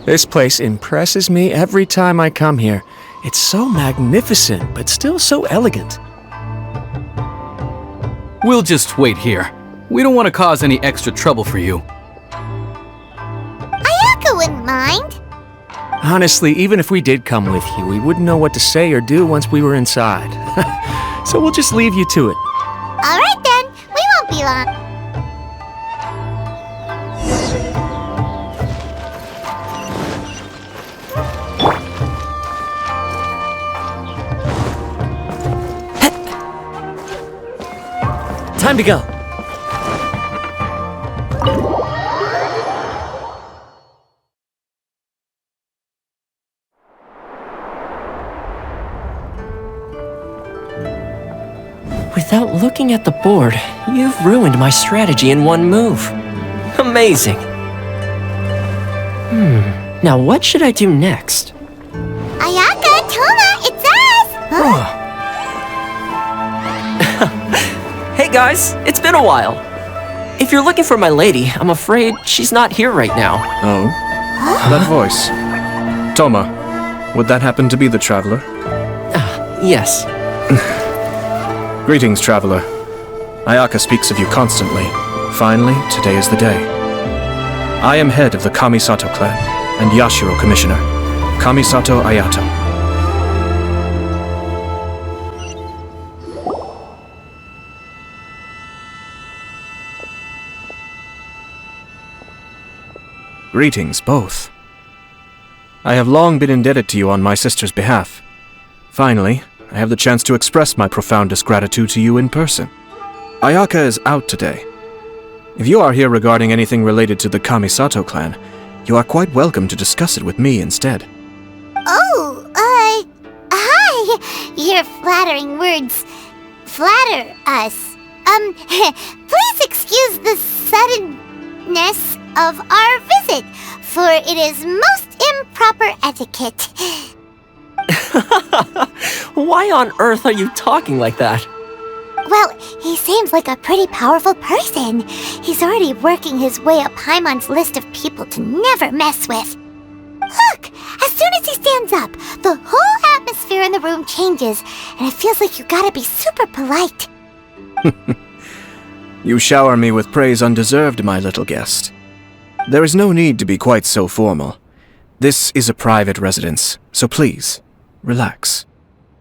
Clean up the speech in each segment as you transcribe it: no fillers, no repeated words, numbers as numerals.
This place impresses me every time I come here. It's so magnificent, but still so elegant. We'll just wait here. We don't want to cause any extra trouble for you. Ayaka wouldn't mind. Honestly, even if we did come with you, we wouldn't know what to say or do once we were inside. So we'll just leave you to it. All right then, we won't be long. Time to go. Without looking at the board, you've ruined my strategy in one move. Amazing. Now what should I do next? Ayaka, Toma, it's us! Huh? Hey guys, it's been a while. If you're looking for my lady, I'm afraid she's not here right now. Oh? That voice. Toma, would that happen to be the traveler? Yes. Greetings, traveler. Ayaka speaks of you constantly. Finally, today is the day. I am head of the Kamisato clan and Yashiro commissioner, Kamisato Ayato. Greetings, both. I have long been indebted to you on my sister's behalf. Finally, I have the chance to express my profoundest gratitude to you in person. Ayaka is out today. If you are here regarding anything related to the Kamisato clan, you are quite welcome to discuss it with me instead. Oh, hi! Your flattering words flatter us. Please excuse the suddenness of our visit, for it is most improper etiquette. Why on earth are you talking like that? Well, he seems like a pretty powerful person. He's already working his way up Paimon's list of people to never mess with. Look, as soon as he stands up, the whole atmosphere in the room changes, and it feels like you gotta be super polite. You shower me with praise undeserved, my little guest. There is no need to be quite so formal. This is a private residence, so please, relax.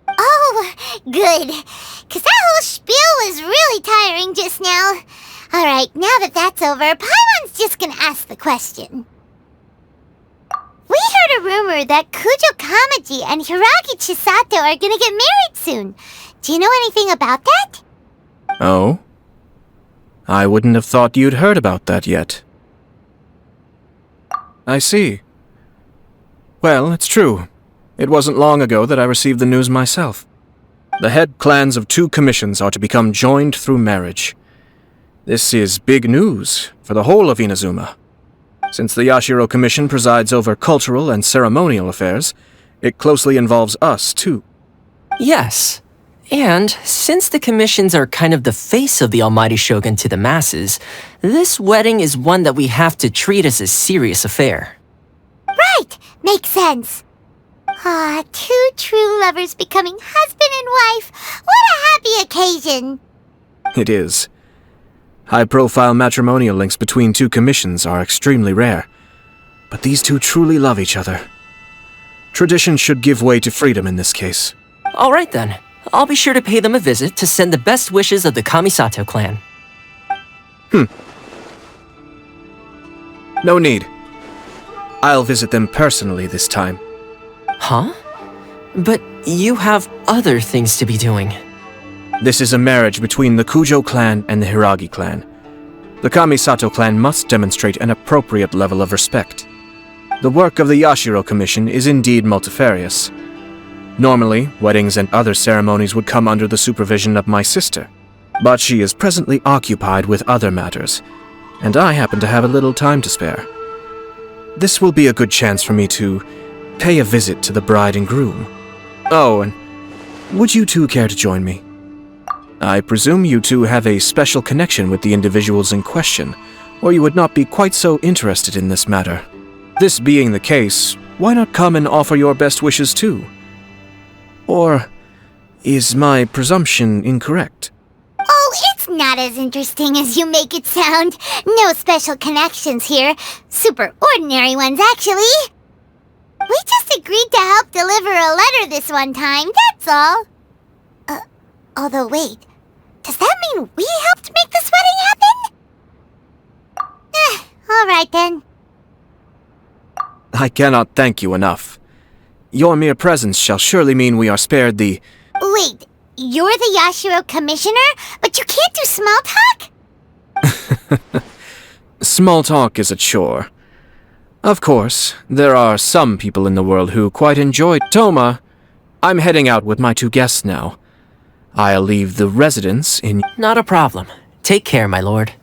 Oh, good. Because that whole spiel was really tiring just now. Alright, now that that's over, Paimon's just gonna ask the question. We heard a rumor that Kujo Kamaji and Hiragi Chisato are gonna get married soon. Do you know anything about that? Oh? I wouldn't have thought you'd heard about that yet. I see. Well, it's true. It wasn't long ago that I received the news myself. The head clans of 2 commissions are to become joined through marriage. This is big news for the whole of Inazuma. Since the Yashiro Commission presides over cultural and ceremonial affairs, it closely involves us, too. Yes. And since the commissions are kind of the face of the almighty shogun to the masses, this wedding is one that we have to treat as a serious affair. Right! Makes sense. Ah, 2 true lovers becoming husband and wife. What a happy occasion! It is. High-profile matrimonial links between 2 commissions are extremely rare, but these 2 truly love each other. Tradition should give way to freedom in this case. All right then. I'll be sure to pay them a visit to send the best wishes of the Kamisato clan. No need. I'll visit them personally this time. Huh? But you have other things to be doing. This is a marriage between the Kujo clan and the Hiragi clan. The Kamisato clan must demonstrate an appropriate level of respect. The work of the Yashiro Commission is indeed multifarious. Normally, weddings and other ceremonies would come under the supervision of my sister, but she is presently occupied with other matters, and I happen to have a little time to spare. This will be a good chance for me to pay a visit to the bride and groom. Oh, and would you 2 care to join me? I presume you 2 have a special connection with the individuals in question, or you would not be quite so interested in this matter. This being the case, why not come and offer your best wishes too? Or is my presumption incorrect? Oh, it's not as interesting as you make it sound. No special connections here. Super ordinary ones, actually. We just agreed to help deliver a letter this one time, that's all. Although wait, does that mean we helped make this wedding happen? Alright then. I cannot thank you enough. Your mere presence shall surely mean we are spared the... Wait, you're the Yashiro commissioner, but you can't do small talk? Small talk is a chore. Of course, there are some people in the world who quite enjoy... Toma, I'm heading out with my 2 guests now. I'll leave the residence in... Not a problem. Take care, my lord.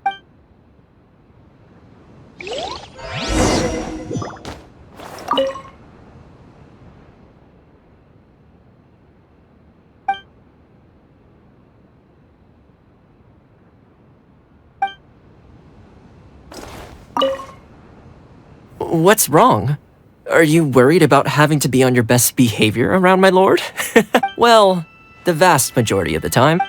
What's wrong? Are you worried about having to be on your best behavior around my lord? Well, the vast majority of the time.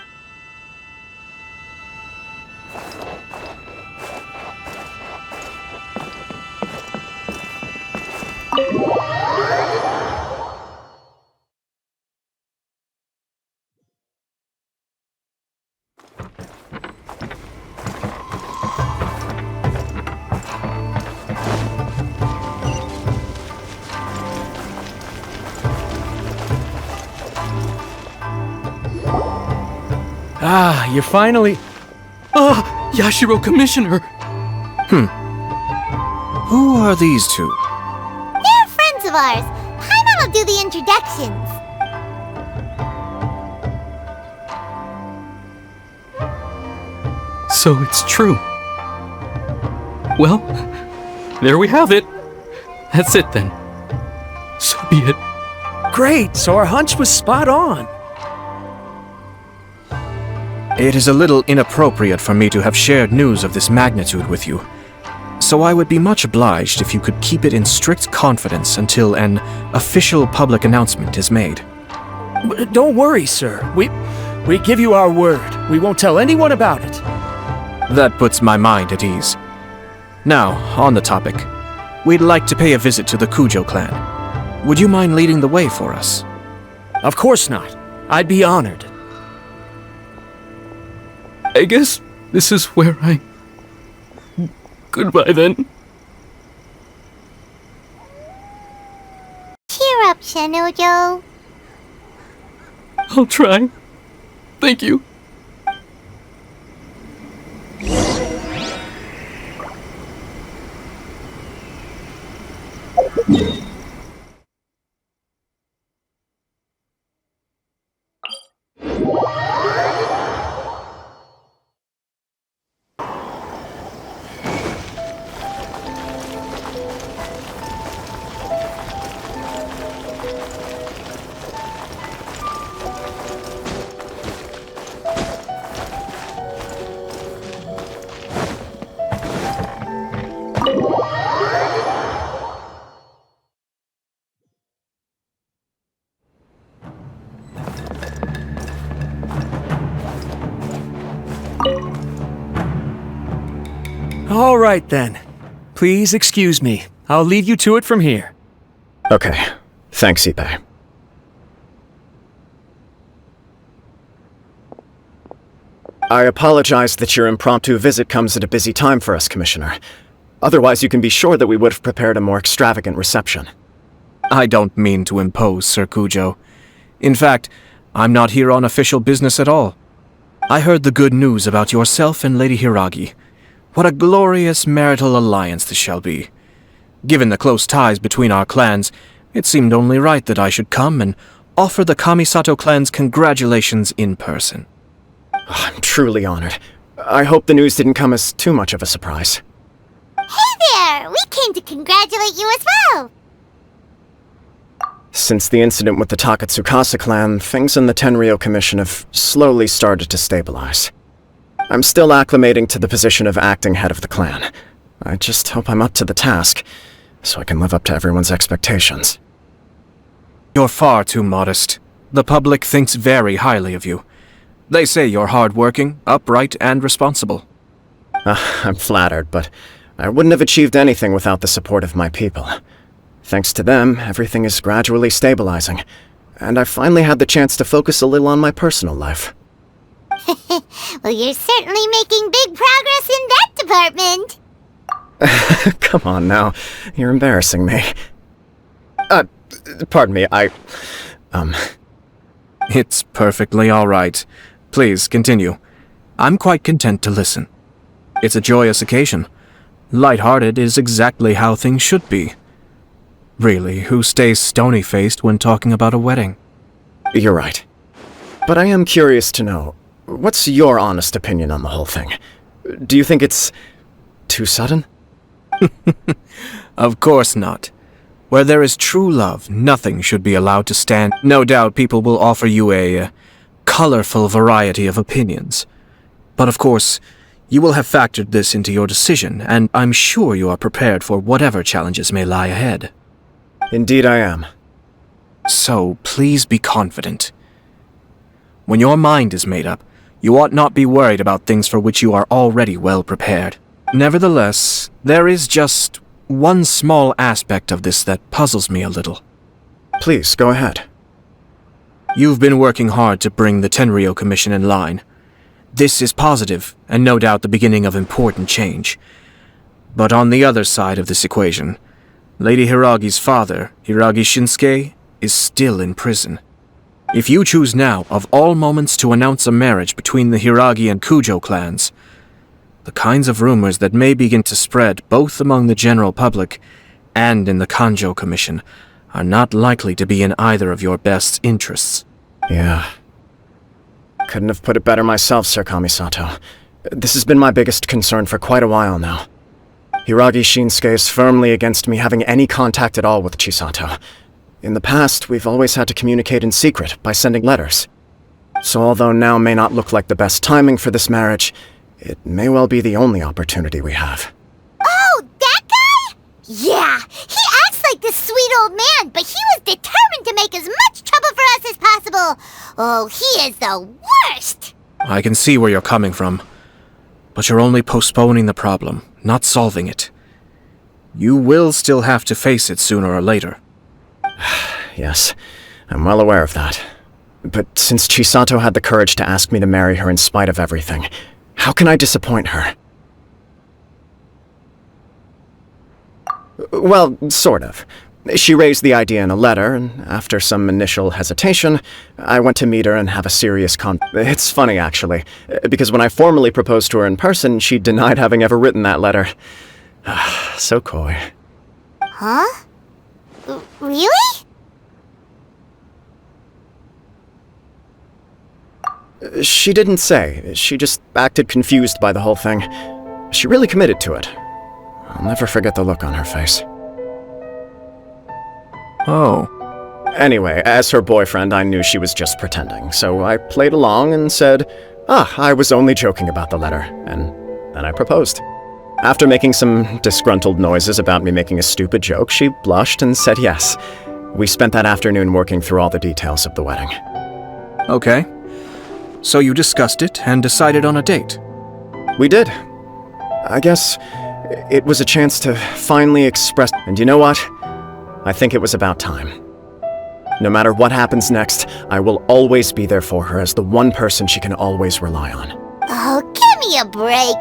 Ah, you're finally... Ah, Yashiro Commissioner! Who are these 2? They're friends of ours. Paimon will do the introductions. So it's true. Well, there we have it. That's it then. So be it. Great, so our hunch was spot on. It is a little inappropriate for me to have shared news of this magnitude with you. So I would be much obliged if you could keep it in strict confidence until an official public announcement is made. Don't worry, sir. We give you our word. We won't tell anyone about it. That puts my mind at ease. Now, on the topic. We'd like to pay a visit to the Kujo clan. Would you mind leading the way for us? Of course not. I'd be honored. I guess this is where I... Goodbye then. Cheer up, Shanojo. I'll try. Thank you. All right, then. Please excuse me. I'll leave you to it from here. Okay. Thanks, Ippei. I apologize that your impromptu visit comes at a busy time for us, Commissioner. Otherwise, you can be sure that we would have prepared a more extravagant reception. I don't mean to impose, Sir Kujo. In fact, I'm not here on official business at all. I heard the good news about yourself and Lady Hiragi. What a glorious marital alliance this shall be. Given the close ties between our clans, it seemed only right that I should come and offer the Kamisato clan's congratulations in person. I'm truly honored. I hope the news didn't come as too much of a surprise. Hey there! We came to congratulate you as well! Since the incident with the Takatsukasa clan, things in the Tenryou Commission have slowly started to stabilize. I'm still acclimating to the position of acting head of the clan. I just hope I'm up to the task. so I can live up to everyone's expectations. You're far too modest. The public thinks very highly of you. They say you're hardworking, upright, and responsible. I'm flattered, but I wouldn't have achieved anything without the support of my people. Thanks to them, everything is gradually stabilizing, and I finally had the chance to focus a little on my personal life. Well, you're certainly making big progress in that department. Come on now, you're embarrassing me. Pardon me, It's perfectly all right. Please, continue. I'm quite content to listen. It's a joyous occasion. Light-hearted is exactly how things should be. Really, who stays stony-faced when talking about a wedding? You're right. But I am curious to know, what's your honest opinion on the whole thing? Do you think it's too sudden? Of course not. Where there is true love, nothing should be allowed to stand. No doubt people will offer you a colorful variety of opinions. But of course, you will have factored this into your decision, and I'm sure you are prepared for whatever challenges may lie ahead. Indeed I am. So, please be confident. When your mind is made up, you ought not be worried about things for which you are already well prepared. Nevertheless, there is just one small aspect of this that puzzles me a little. Please, go ahead. You've been working hard to bring the Tenryou Commission in line. This is positive, and no doubt the beginning of important change. But on the other side of this equation, Lady Hiragi's father, Hiragi Shinsuke, is still in prison. If you choose now, of all moments, to announce a marriage between the Hiragi and Kujo clans, the kinds of rumors that may begin to spread both among the general public and in the Kanjou Commission are not likely to be in either of your best interests. Yeah. Couldn't have put it better myself, Sir Kamisato. This has been my biggest concern for quite a while now. Hiragi Shinsuke is firmly against me having any contact at all with Chisato. In the past, we've always had to communicate in secret by sending letters. So although now may not look like the best timing for this marriage, it may well be the only opportunity we have. Oh, that guy? Yeah, he acts like this sweet old man, but he was determined to make as much trouble for us as possible. Oh, he is the worst! I can see where you're coming from, but you're only postponing the problem, not solving it. You will still have to face it sooner or later. Yes, I'm well aware of that. But since Chisato had the courage to ask me to marry her in spite of everything, how can I disappoint her? Well, sort of. She raised the idea in a letter, and after some initial hesitation, I went to meet her and have a serious It's funny, actually, because when I formally proposed to her in person, she denied having ever written that letter. So coy. Huh? Really? She didn't say. She just acted confused by the whole thing. She really committed to it. I'll never forget the look on her face. Oh. Anyway, as her boyfriend, I knew she was just pretending, so I played along and said, I was only joking about the letter, and then I proposed. After making some disgruntled noises about me making a stupid joke, she blushed and said yes. We spent that afternoon working through all the details of the wedding. Okay. So you discussed it and decided on a date? We did. I guess it was a chance to finally express... And you know what? I think it was about time. No matter what happens next, I will always be there for her as the one person she can always rely on. Oh, give me a break.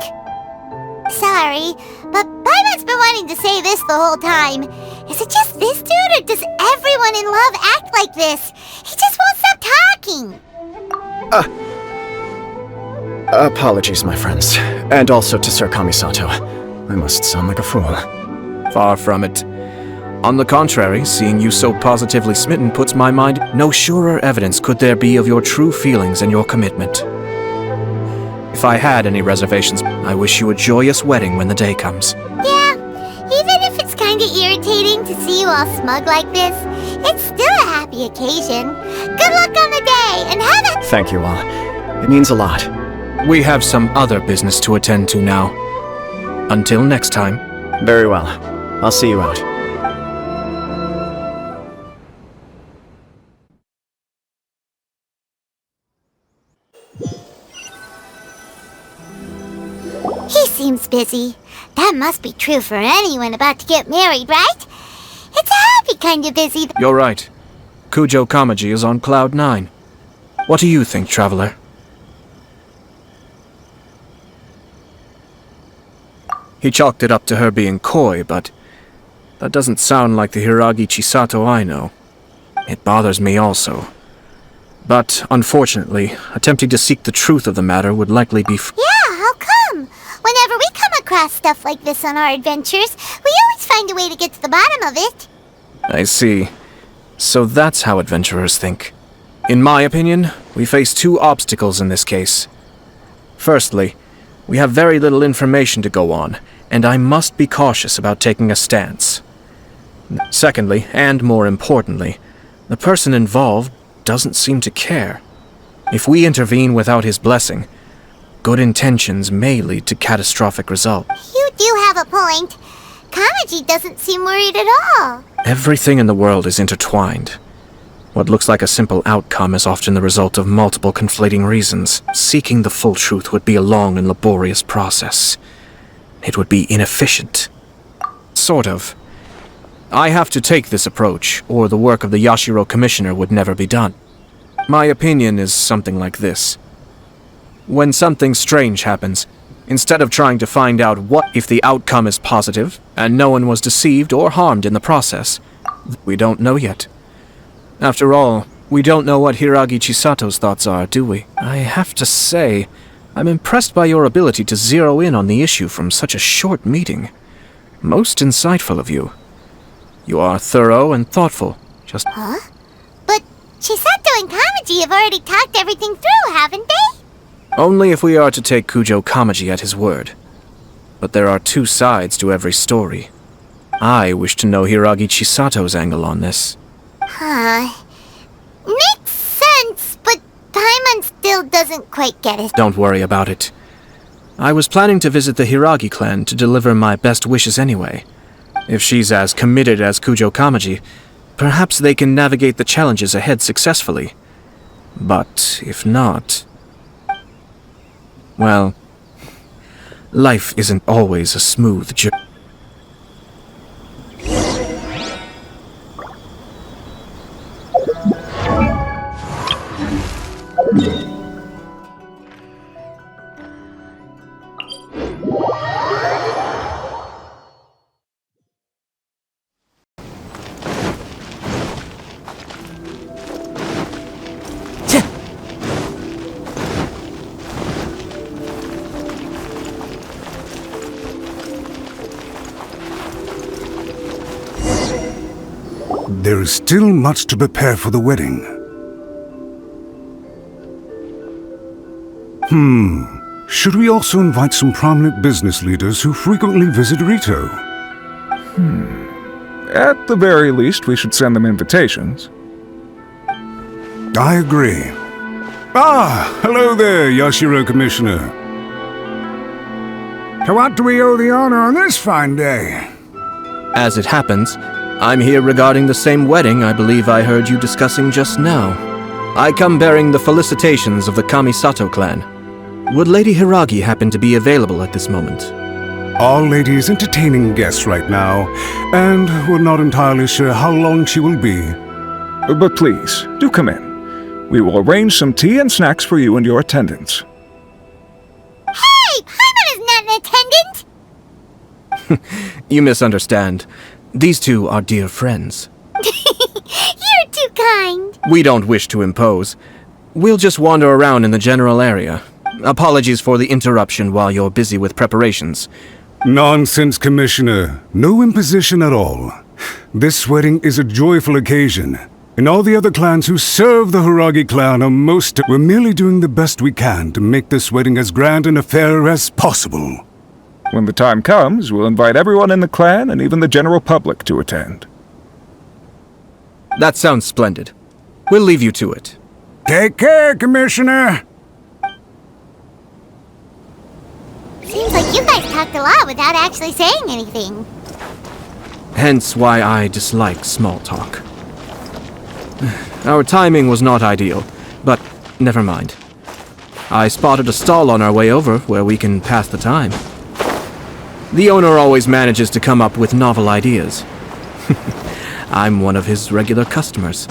Sorry, but Paimon's been wanting to say this the whole time. Is it just this dude, or does everyone in love act like this? He just won't stop talking. Apologies, my friends. And also to Sir Kamisato. I must sound like a fool. Far from it. On the contrary, seeing you so positively smitten puts my mind... No surer evidence could there be of your true feelings and your commitment. If I had any reservations, I wish you a joyous wedding when the day comes. Yeah, even if it's kinda irritating to see you all smug like this, it's still a happy occasion. Good luck on the day, and have a... Thank you all. It means a lot. We have some other business to attend to now. Until next time. Very well. I'll see you out. seems busy. That must be true for anyone about to get married, right? It's a happy kind of busy. You're right. Kujo Kamaji is on cloud 9. What do you think, traveler? He chalked it up to her being coy, but that doesn't sound like the Hiragi Chisato I know. It bothers me also. But, unfortunately, attempting to seek the truth of the matter would likely be Yeah, how come? Whenever we come across stuff like this on our adventures, we always find a way to get to the bottom of it. I see. So that's how adventurers think. In my opinion, we face two obstacles in this case. Firstly, we have very little information to go on, and I must be cautious about taking a stance. Secondly, and more importantly, the person involved doesn't seem to care. If we intervene without his blessing, good intentions may lead to catastrophic results. You do have a point. Kamaji doesn't seem worried at all. Everything in the world is intertwined. What looks like a simple outcome is often the result of multiple conflating reasons. Seeking the full truth would be a long and laborious process. It would be inefficient. Sort of. I have to take this approach, or the work of the Yashiro Commissioner would never be done. My opinion is something like this. When something strange happens, instead of trying to find out what if the outcome is positive, and no one was deceived or harmed in the process, we don't know yet. After all, we don't know what Hiragi Chisato's thoughts are, do we? I have to say, I'm impressed by your ability to zero in on the issue from such a short meeting. Most insightful of you. You are thorough and thoughtful. Huh? But Chisato and Kamaji have already talked everything through, haven't they? Only if we are to take Kujo Kamaji at his word. But there are two sides to every story. I wish to know Hiragi Chisato's angle on this. Huh. Makes sense, but Paimon still doesn't quite get it. Don't worry about it. I was planning to visit the Hiragi clan to deliver my best wishes anyway. If she's as committed as Kujo Kamaji, perhaps they can navigate the challenges ahead successfully. But if not... well, life isn't always a smooth journey. There is still much to prepare for the wedding. Should we also invite some prominent business leaders who frequently visit Rito? At the very least, we should send them invitations. I agree. Ah, hello there, Yashiro Commissioner. To what do we owe the honor on this fine day? As it happens, I'm here regarding the same wedding I believe I heard you discussing just now. I come bearing the felicitations of the Kamisato clan. Would Lady Hiragi happen to be available at this moment? Our lady is entertaining guests right now, and we're not entirely sure how long she will be. But please, do come in. We will arrange some tea and snacks for you and your attendants. Hey! Paimon is not an attendant! You misunderstand. These two are dear friends. You're too kind. We don't wish to impose. We'll just wander around in the general area. Apologies for the interruption while you're busy with preparations. Nonsense, Commissioner. No imposition at all. This wedding is a joyful occasion, and all the other clans who serve the Hiragi clan are most... We're merely doing the best we can to make this wedding as grand an affair as possible. When the time comes, we'll invite everyone in the clan and even the general public to attend. That sounds splendid. We'll leave you to it. Take care, Commissioner! Seems like you guys talked a lot without actually saying anything. Hence why I dislike small talk. Our timing was not ideal, but never mind. I spotted a stall on our way over where we can pass the time. The owner always manages to come up with novel ideas. I'm one of his regular customers.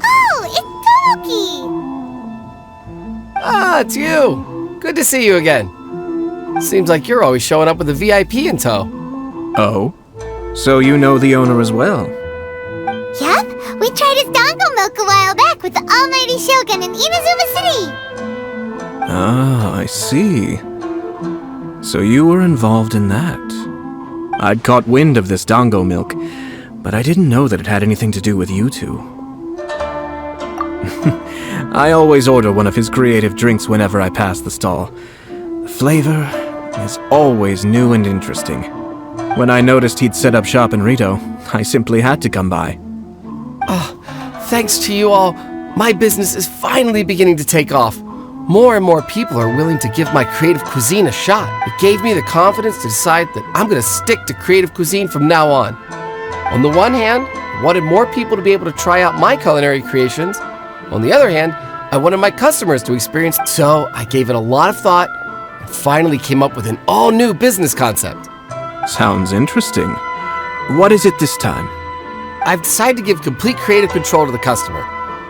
Oh, it's Toki! Ah, it's you! Good to see you again. Seems like you're always showing up with a VIP in tow. Oh? So you know the owner as well? Yup, we tried his dango milk a while back with the almighty shogun in Inazuma City. Ah, I see. So you were involved in that. I'd caught wind of this dango milk, but I didn't know that it had anything to do with you two. I always order one of his creative drinks whenever I pass the stall. The flavor is always new and interesting. When I noticed he'd set up shop in Rito, I simply had to come by. Thanks to you all, my business is finally beginning to take off. More and more people are willing to give my creative cuisine a shot. It gave me the confidence to decide that I'm going to stick to creative cuisine from now on. On the one hand, I wanted more people to be able to try out my culinary creations. On the other hand, I wanted my customers to experience it. So I gave it a lot of thought and finally came up with an all-new business concept. Sounds interesting. What is it this time? I've decided to give complete creative control to the customer.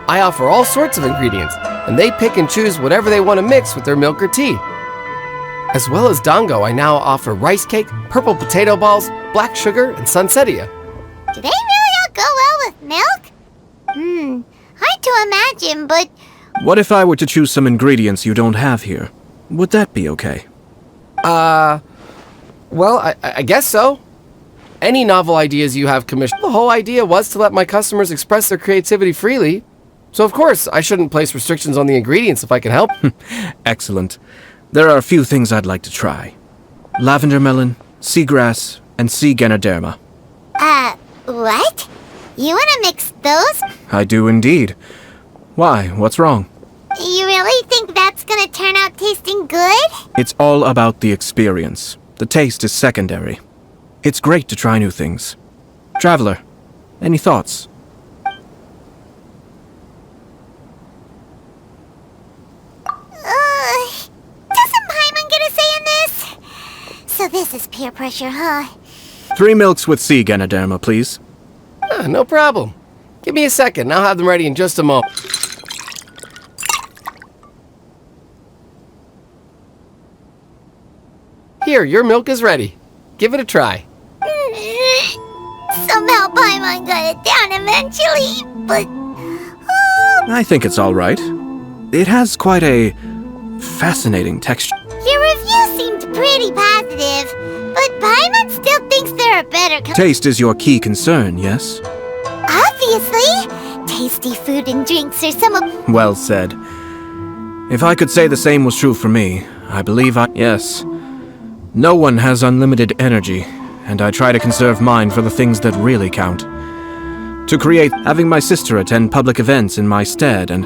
I offer all sorts of ingredients, and they pick and choose whatever they want to mix with their milk or tea. As well as dango, I now offer rice cake, purple potato balls, black sugar, and sunsettia. Do they really all go well with milk? Hard to imagine, but... What if I were to choose some ingredients you don't have here? Would that be okay? Well, I guess so. Any novel ideas you have commissioned, the whole idea was to let my customers express their creativity freely. So of course, I shouldn't place restrictions on the ingredients if I can help. Excellent. There are a few things I'd like to try. Lavender melon, seagrass, and sea Ganoderma. What? You wanna mix those? I do indeed. Why? What's wrong? You really think that's gonna turn out tasting good? It's all about the experience. The taste is secondary. It's great to try new things. Traveler, any thoughts? Doesn't Paimon get a say in this? So this is peer pressure, huh? 3 milks with sea Ganoderma, please. No problem. Give me a second, I'll have them ready in just a moment. Here, your milk is ready. Give it a try. Somehow Paimon got it down eventually, but... I think it's all right. It has quite a fascinating texture. Your review seemed pretty positive, but Paimon still thinks there are better... Taste is your key concern, yes? Obviously! Tasty food and drinks are some of... Well said. If I could say the same was true for me, I believe Yes. No one has unlimited energy, and I try to conserve mine for the things that really count. To create, having my sister attend public events in my stead, and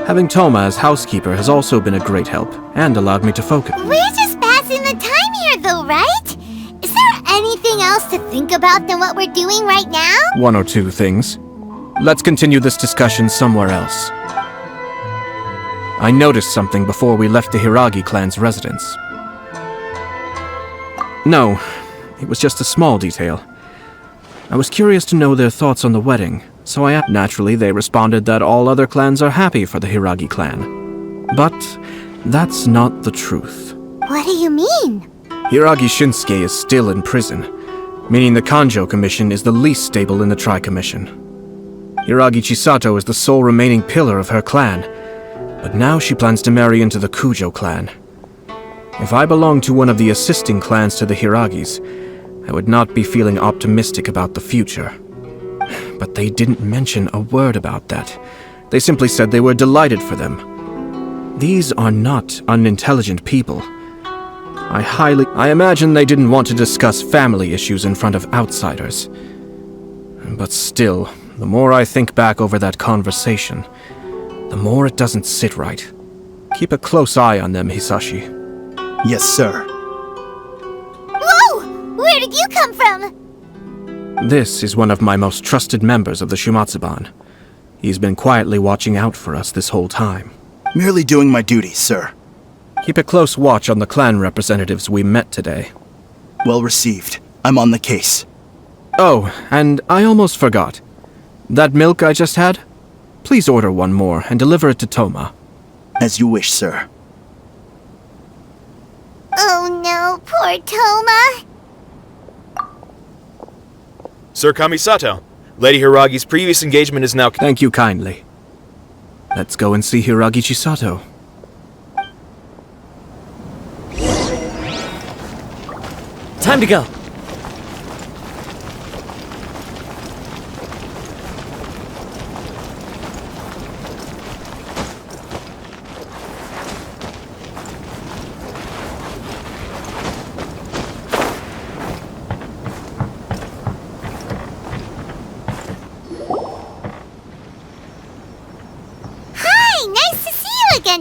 having Toma as housekeeper has also been a great help, and allowed me to focus. We're just passing the time here though, right? Is there anything else to think about than what we're doing right now? 1 or 2 things. Let's continue this discussion somewhere else. I noticed something before we left the Hiragi clan's residence. No, it was just a small detail. I was curious to know their thoughts on the wedding, so I asked. Naturally, they responded that all other clans are happy for the Hiragi clan. But that's not the truth. What do you mean? Hiragi Shinsuke is still in prison, meaning the Kanjo Commission is the least stable in the Tri-Commission. Hiragi Chisato is the sole remaining pillar of her clan, but now she plans to marry into the Kujo clan. If I belonged to one of the assisting clans to the Hiragis, I would not be feeling optimistic about the future. But they didn't mention a word about that. They simply said they were delighted for them. These are not unintelligent people. I imagine they didn't want to discuss family issues in front of outsiders. But still, the more I think back over that conversation, the more it doesn't sit right. Keep a close eye on them, Hisashi. Yes, sir. Whoa! Where did you come from? This is one of my most trusted members of the Shumatsuban. He's been quietly watching out for us this whole time. Merely doing my duty, sir. Keep a close watch on the clan representatives we met today. Well received. I'm on the case. Oh, and I almost forgot. That milk I just had? Please order one more and deliver it to Toma. As you wish, sir. Oh no, poor Toma. Sir Kamisato, Lady Hiragi's previous engagement is now... Thank you kindly. Let's go and see Hiragi Chisato. Time to go.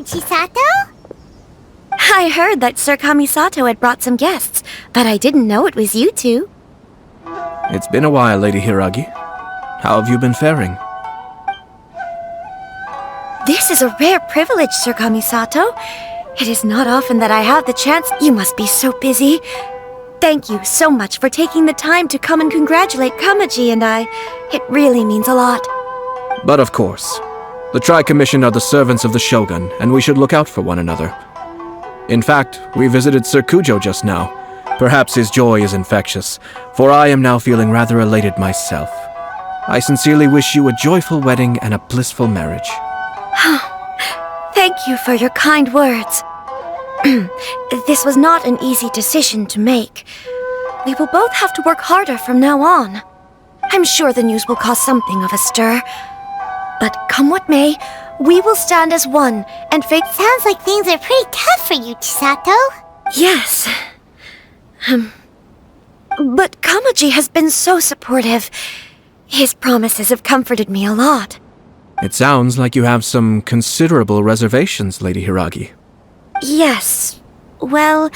Chisato? I heard that Sir Kamisato had brought some guests, but I didn't know it was you two. It's been a while, Lady Hiragi. How have you been faring? This is a rare privilege, Sir Kamisato. It is not often that I have the chance. You must be so busy. Thank you so much for taking the time to come and congratulate Kamaji and I. It really means a lot. But of course. The Tri-Commission are the servants of the Shogun, and we should look out for one another. In fact, we visited Sir Kujo just now. Perhaps his joy is infectious, for I am now feeling rather elated myself. I sincerely wish you a joyful wedding and a blissful marriage. Thank you for your kind words. This was not an easy decision to make. We will both have to work harder from now on. I'm sure the news will cause something of a stir. But come what may, we will stand as one, and fate... Sounds like things are pretty tough for you, Chisato. Yes. But Kamaji has been so supportive. His promises have comforted me a lot. It sounds like you have some considerable reservations, Lady Hiragi. Yes. Well,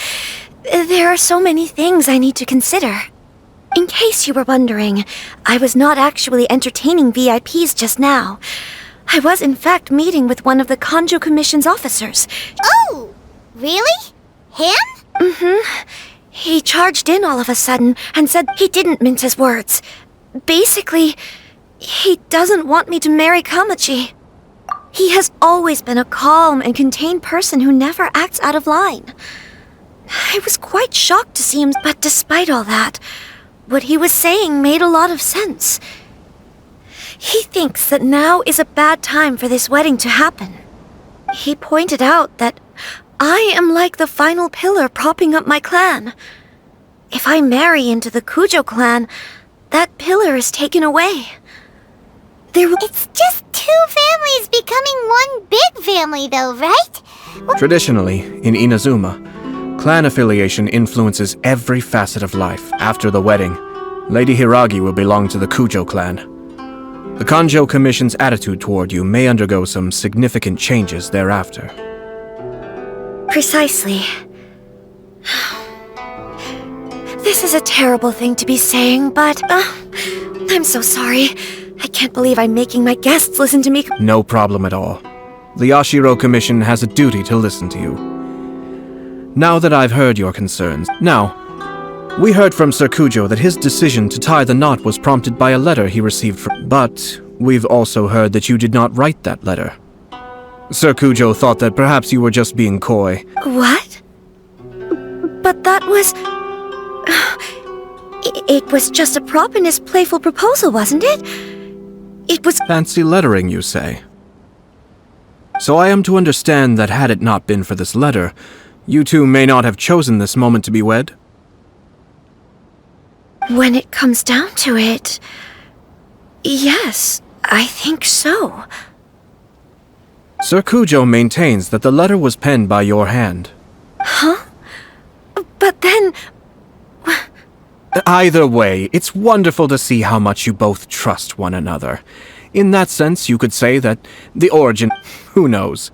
there are so many things I need to consider. In case you were wondering, I was not actually entertaining VIPs just now. I was in fact meeting with one of the Kanjo Commission's officers. Oh! Really? Him? Mm-hmm. He charged in all of a sudden and said he didn't mince his words. Basically, he doesn't want me to marry Kamaji. He has always been a calm and contained person who never acts out of line. I was quite shocked to see him, but despite all that, what he was saying made a lot of sense. He thinks that now is a bad time for this wedding to happen. He pointed out that I am like the final pillar propping up my clan. If I marry into the Kujo clan, that pillar is taken away. It's just two families becoming one big family though, right? Traditionally, in Inazuma, clan affiliation influences every facet of life. After the wedding, Lady Hiragi will belong to the Kujo clan. The Kanjo Commission's attitude toward you may undergo some significant changes thereafter. Precisely. This is a terrible thing to be saying, but I'm so sorry. I can't believe I'm making my guests listen to me. No problem at all. The Yashiro Commission has a duty to listen to you. Now that I've heard your concerns... we heard from Sir Kujo that his decision to tie the knot was prompted by a letter he received from... But we've also heard that you did not write that letter. Sir Kujo thought that perhaps you were just being coy. What? But that was... It was just a prop in his playful proposal, wasn't it? It was... Fancy lettering, you say? So I am to understand that had it not been for this letter, you two may not have chosen this moment to be wed? When it comes down to it... yes, I think so. Sir Kujo maintains that the letter was penned by your hand. Huh? But then... Either way, it's wonderful to see how much you both trust one another. In that sense, you could say that the origin... who knows?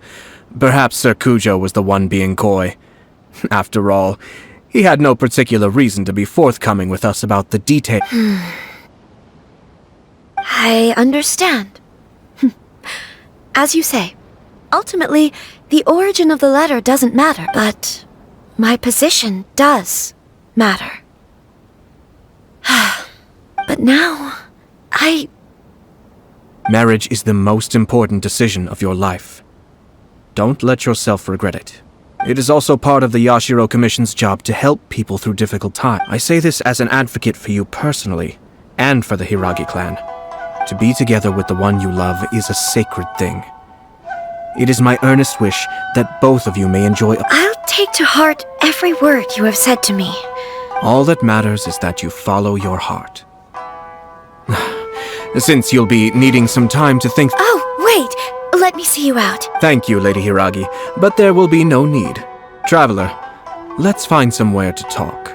Perhaps Sir Kujo was the one being coy. After all, he had no particular reason to be forthcoming with us about the detail. I understand. As you say, ultimately, the origin of the letter doesn't matter, but my position does matter. But now, Marriage is the most important decision of your life. Don't let yourself regret it. It is also part of the Yashiro Commission's job to help people through difficult times. I say this as an advocate for you personally, and for the Hiragi clan. To be together with the one you love is a sacred thing. It is my earnest wish that both of you may enjoy. I'll take to heart every word you have said to me. All that matters is that you follow your heart. Since you'll be needing some time to think. Oh, wait! Let me see you out. Thank you, Lady Hiragi, but there will be no need. Traveler, let's find somewhere to talk.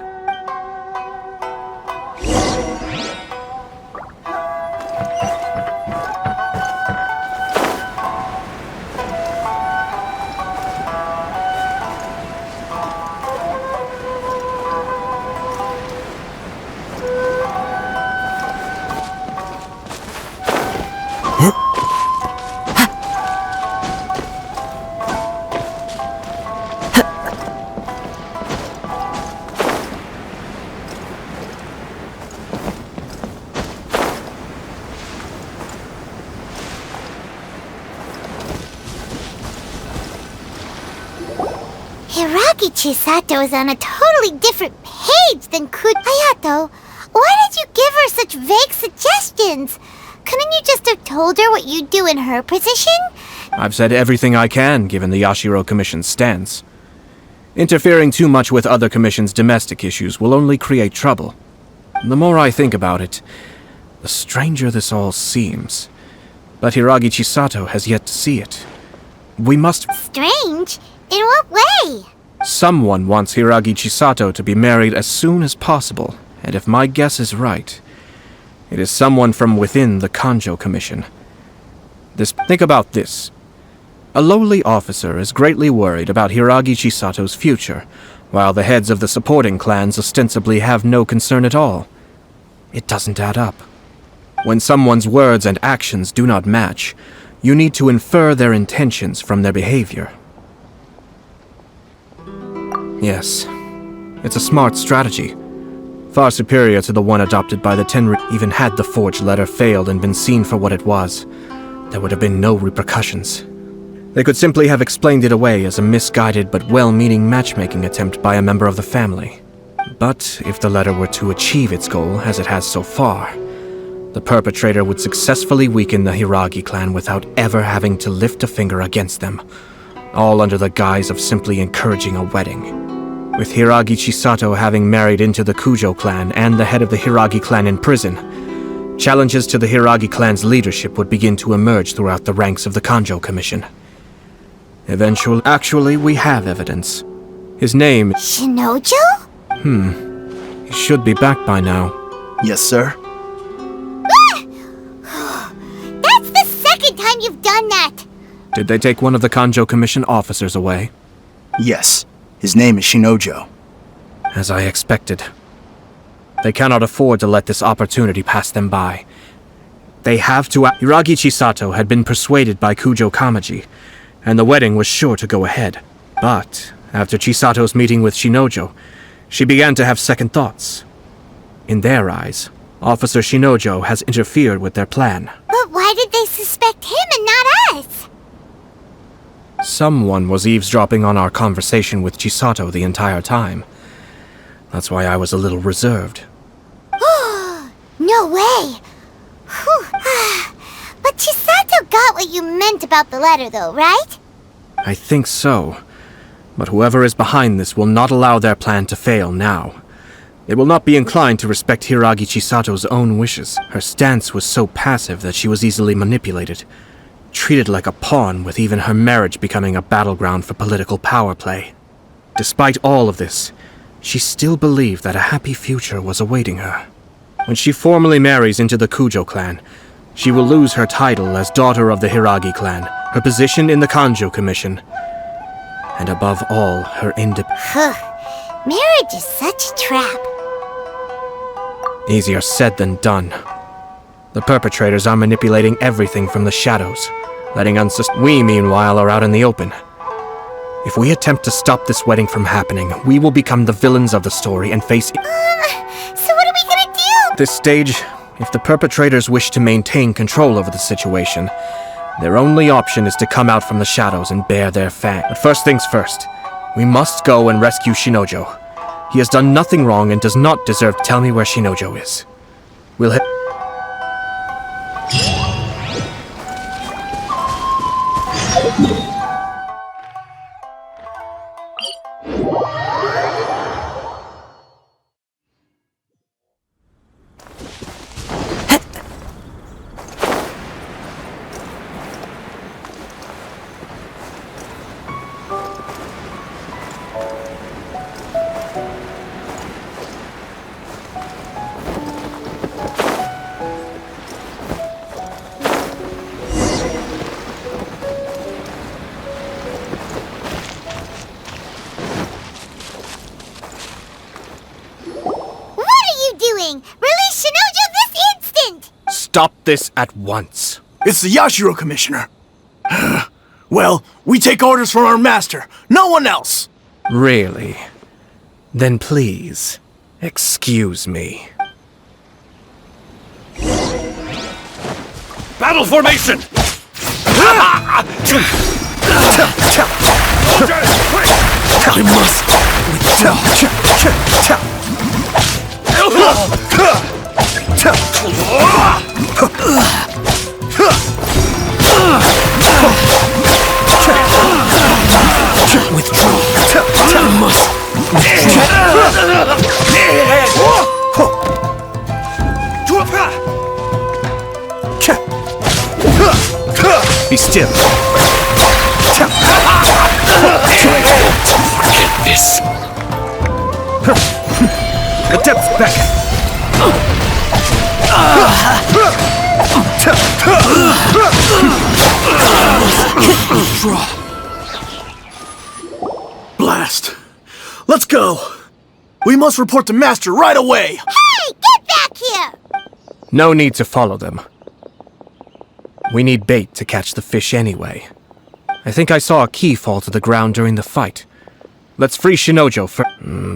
Chisato is on a totally different page than Ayato. Why did you give her such vague suggestions? Couldn't you just have told her what you'd do in her position? I've said everything I can, given the Yashiro Commission's stance. Interfering too much with other commission's domestic issues will only create trouble. The more I think about it, the stranger this all seems. But Hiragi Chisato has yet to see it. We must... Strange? In what way? Someone wants Hiragi Chisato to be married as soon as possible, and if my guess is right, it is someone from within the Kanjo Commission. Think about this. A lowly officer is greatly worried about Hiragi Chisato's future, while the heads of the supporting clans ostensibly have no concern at all. It doesn't add up. When someone's words and actions do not match, you need to infer their intentions from their behavior. Yes, it's a smart strategy. Far superior to the one adopted by the Tenri. Even had the forged letter failed and been seen for what it was, there would have been no repercussions. They could simply have explained it away as a misguided but well-meaning matchmaking attempt by a member of the family. But if the letter were to achieve its goal, as it has so far, the perpetrator would successfully weaken the Hiragi clan without ever having to lift a finger against them, all under the guise of simply encouraging a wedding. With Hiragi Chisato having married into the Kujo clan and the head of the Hiragi clan in prison, challenges to the Hiragi clan's leadership would begin to emerge throughout the ranks of the Kanjo Commission. Actually, we have evidence. His name... Shinojo? He should be back by now. Yes, sir. That's the second time you've done that! Did they take one of the Kanjo Commission officers away? Yes. His name is Shinojo. As I expected. They cannot afford to let this opportunity pass them by. They have to act. Hiragi Chisato had been persuaded by Kujo Kamaji, and the wedding was sure to go ahead. But, after Chisato's meeting with Shinojo, she began to have second thoughts. In their eyes, Officer Shinojo has interfered with their plan. But why did they suspect him and not us? Someone was eavesdropping on our conversation with Chisato the entire time. That's why I was a little reserved. No way! But Chisato got what you meant about the letter though, right? I think so. But whoever is behind this will not allow their plan to fail now. They will not be inclined to respect Hiragi Chisato's own wishes. Her stance was so passive that she was easily manipulated. Treated like a pawn, with even her marriage becoming a battleground for political power play. Despite all of this, she still believed that a happy future was awaiting her. When she formally marries into the Kujo clan, she will lose her title as daughter of the Hiragi clan, her position in the Kanjo Commission, and above all, her independence. Marriage is such a trap. Easier said than done. The perpetrators are manipulating everything from the shadows, letting we, meanwhile, are out in the open. If we attempt to stop this wedding from happening, we will become the villains of the story and face... So what are we gonna do? At this stage, if the perpetrators wish to maintain control over the situation, their only option is to come out from the shadows and bare their fang. But first things first, we must go and rescue Shinojo. He has done nothing wrong and does not deserve to tell me where Shinojo is. We'll hit... Release Shinojo this instant! Stop this at once. It's the Yashiro Commissioner. Well, we take orders from our master, no one else. Really? Then please, excuse me. Battle formation! I must Be still. Get this. The depths back. Blast. Let's go. We must report the master right away. Hey, get back here! No need to follow them. We need bait to catch the fish anyway. I think I saw a key fall to the ground during the fight. Let's free Shinojo for...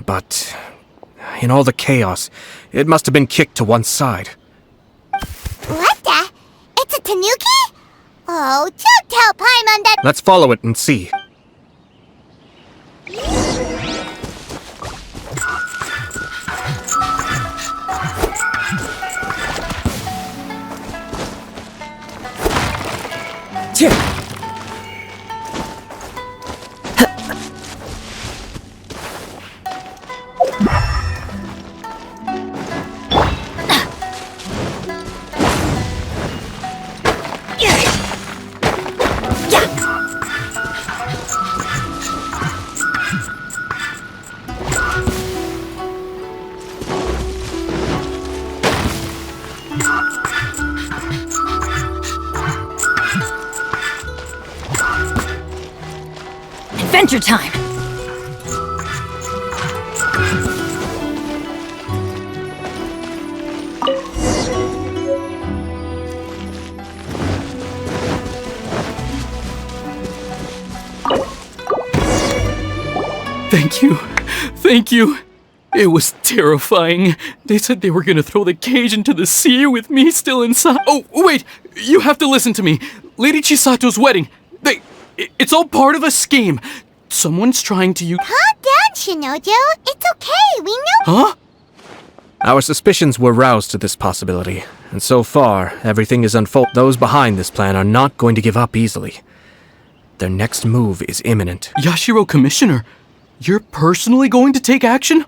But... in all the chaos, it must have been kicked to one side. What the? It's a tanuki? Oh, don't tell Paimon that... Let's follow it and see. Adventure time! Thank you. Thank you. It was terrifying. They said they were gonna throw the cage into the sea with me still inside. Oh, wait! You have to listen to me. Lady Chisato's wedding. It's all part of a scheme. Someone's trying to use... Calm down, Shinojo. It's okay. We know... Huh? Our suspicions were roused to this possibility, and so far, everything is unfolding. Those behind this plan are not going to give up easily. Their next move is imminent. Yashiro Commissioner, you're personally going to take action?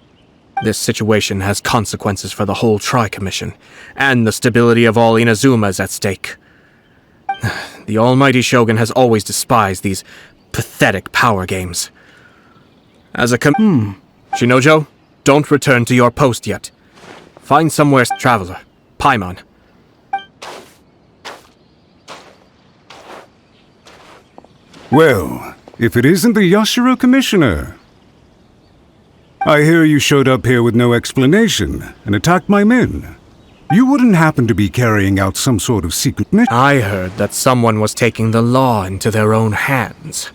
This situation has consequences for the whole Tri-Commission, and the stability of all Inazuma is at stake. The almighty Shogun has always despised these pathetic power games. As a Shinojo, don't return to your post yet. Find somewhere, traveler. Paimon. Well, if it isn't the Yashiro Commissioner. I hear you showed up here with no explanation and attacked my men. You wouldn't happen to be carrying out some sort of secret mission? I heard that someone was taking the law into their own hands.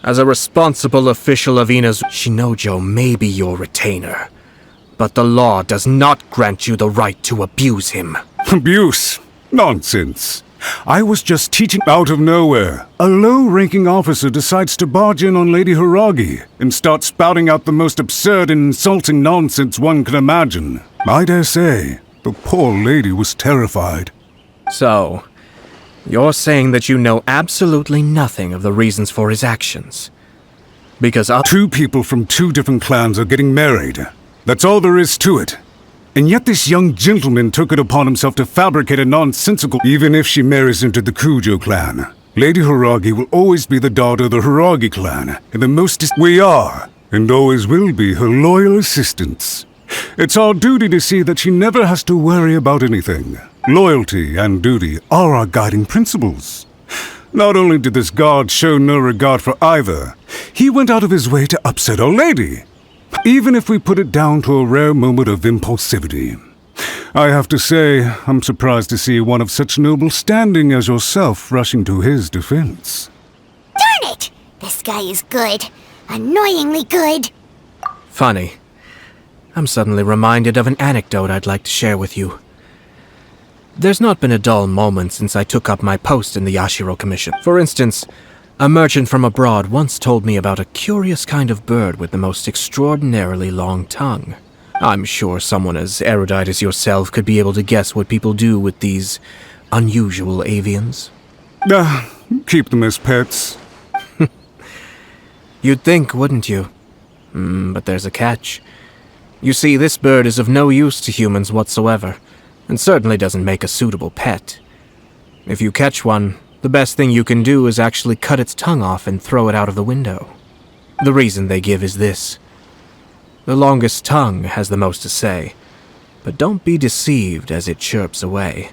As a responsible official of Inazuma, Shinojo may be your retainer, but the law does not grant you the right to abuse him. Abuse? Nonsense. I was just teaching out of nowhere. A low-ranking officer decides to barge in on Lady Hiragi and start spouting out the most absurd and insulting nonsense one can imagine. I dare say, the poor lady was terrified. So, you're saying that you know absolutely nothing of the reasons for his actions? Because two people from two different clans are getting married. That's all there is to it. And yet this young gentleman took it upon himself to fabricate a nonsensical... Even if she marries into the Kujo clan, Lady Hiragi will always be the daughter of the Hiragi clan, and the most... We are, and always will be, her loyal assistants. It's our duty to see that she never has to worry about anything. Loyalty and duty are our guiding principles. Not only did this guard show no regard for either, he went out of his way to upset our lady. Even if we put it down to a rare moment of impulsivity. I have to say, I'm surprised to see one of such noble standing as yourself rushing to his defense. Darn it! This guy is good. Annoyingly good. Funny. I'm suddenly reminded of an anecdote I'd like to share with you. There's not been a dull moment since I took up my post in the Yashiro Commission. For instance, a merchant from abroad once told me about a curious kind of bird with the most extraordinarily long tongue. I'm sure someone as erudite as yourself could be able to guess what people do with these unusual avians. Keep them as pets. You'd think, wouldn't you? But there's a catch. You see, this bird is of no use to humans whatsoever, and certainly doesn't make a suitable pet. If you catch one, the best thing you can do is actually cut its tongue off and throw it out of the window. The reason they give is this. The longest tongue has the most to say, but don't be deceived as it chirps away,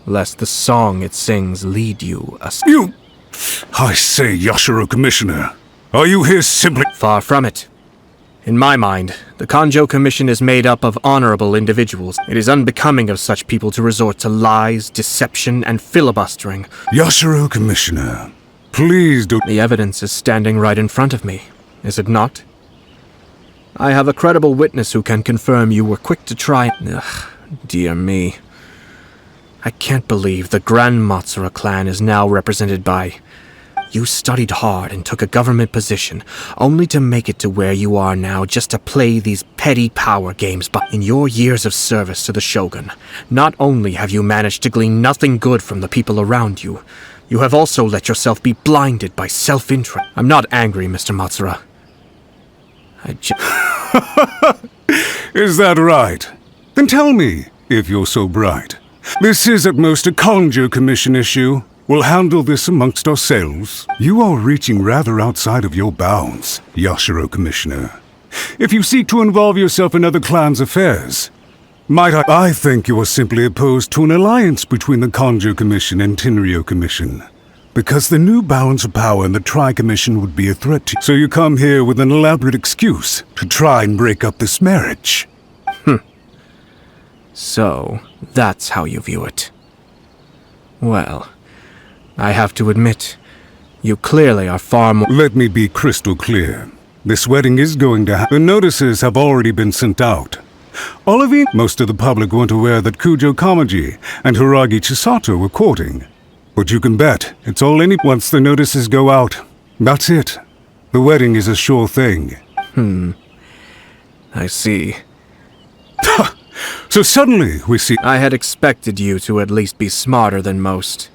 lest the song it sings lead you astray. You... I say, Yashiro Commissioner, are you here simply... Far from it. In my mind, the Kanjo Commission is made up of honorable individuals. It is unbecoming of such people to resort to lies, deception, and filibustering. Yashiro Commissioner, please don't... The evidence is standing right in front of me, is it not? I have a credible witness who can confirm you were quick to try... Ugh, dear me. I can't believe the Grand Matsura clan is now represented by... You studied hard and took a government position, only to make it to where you are now just to play these petty power games. But in your years of service to the Shogun, not only have you managed to glean nothing good from the people around you, you have also let yourself be blinded by self-interest. I'm not angry, Mr. Matsura. Is that right? Then tell me, if you're so bright. This is at most a Kanjo Commission issue. We'll handle this amongst ourselves. You are reaching rather outside of your bounds, Yashiro Commissioner. If you seek to involve yourself in other clans' affairs, I think you are simply opposed to an alliance between the Kanjo Commission and Tenryo Commission. Because the new balance of power in the Tri-Commission would be a threat to you. So you come here with an elaborate excuse to try and break up this marriage. So, that's how you view it. Well... I have to admit, you clearly are far more... Let me be crystal clear. This wedding is going to happen. The notices have already been sent out. All of you, most of the public weren't aware that Kujo Kamaji and Hiragi Chisato were courting. But you can bet, it's all once the notices go out. That's it. The wedding is a sure thing. I see. So suddenly, we see... I had expected you to at least be smarter than most.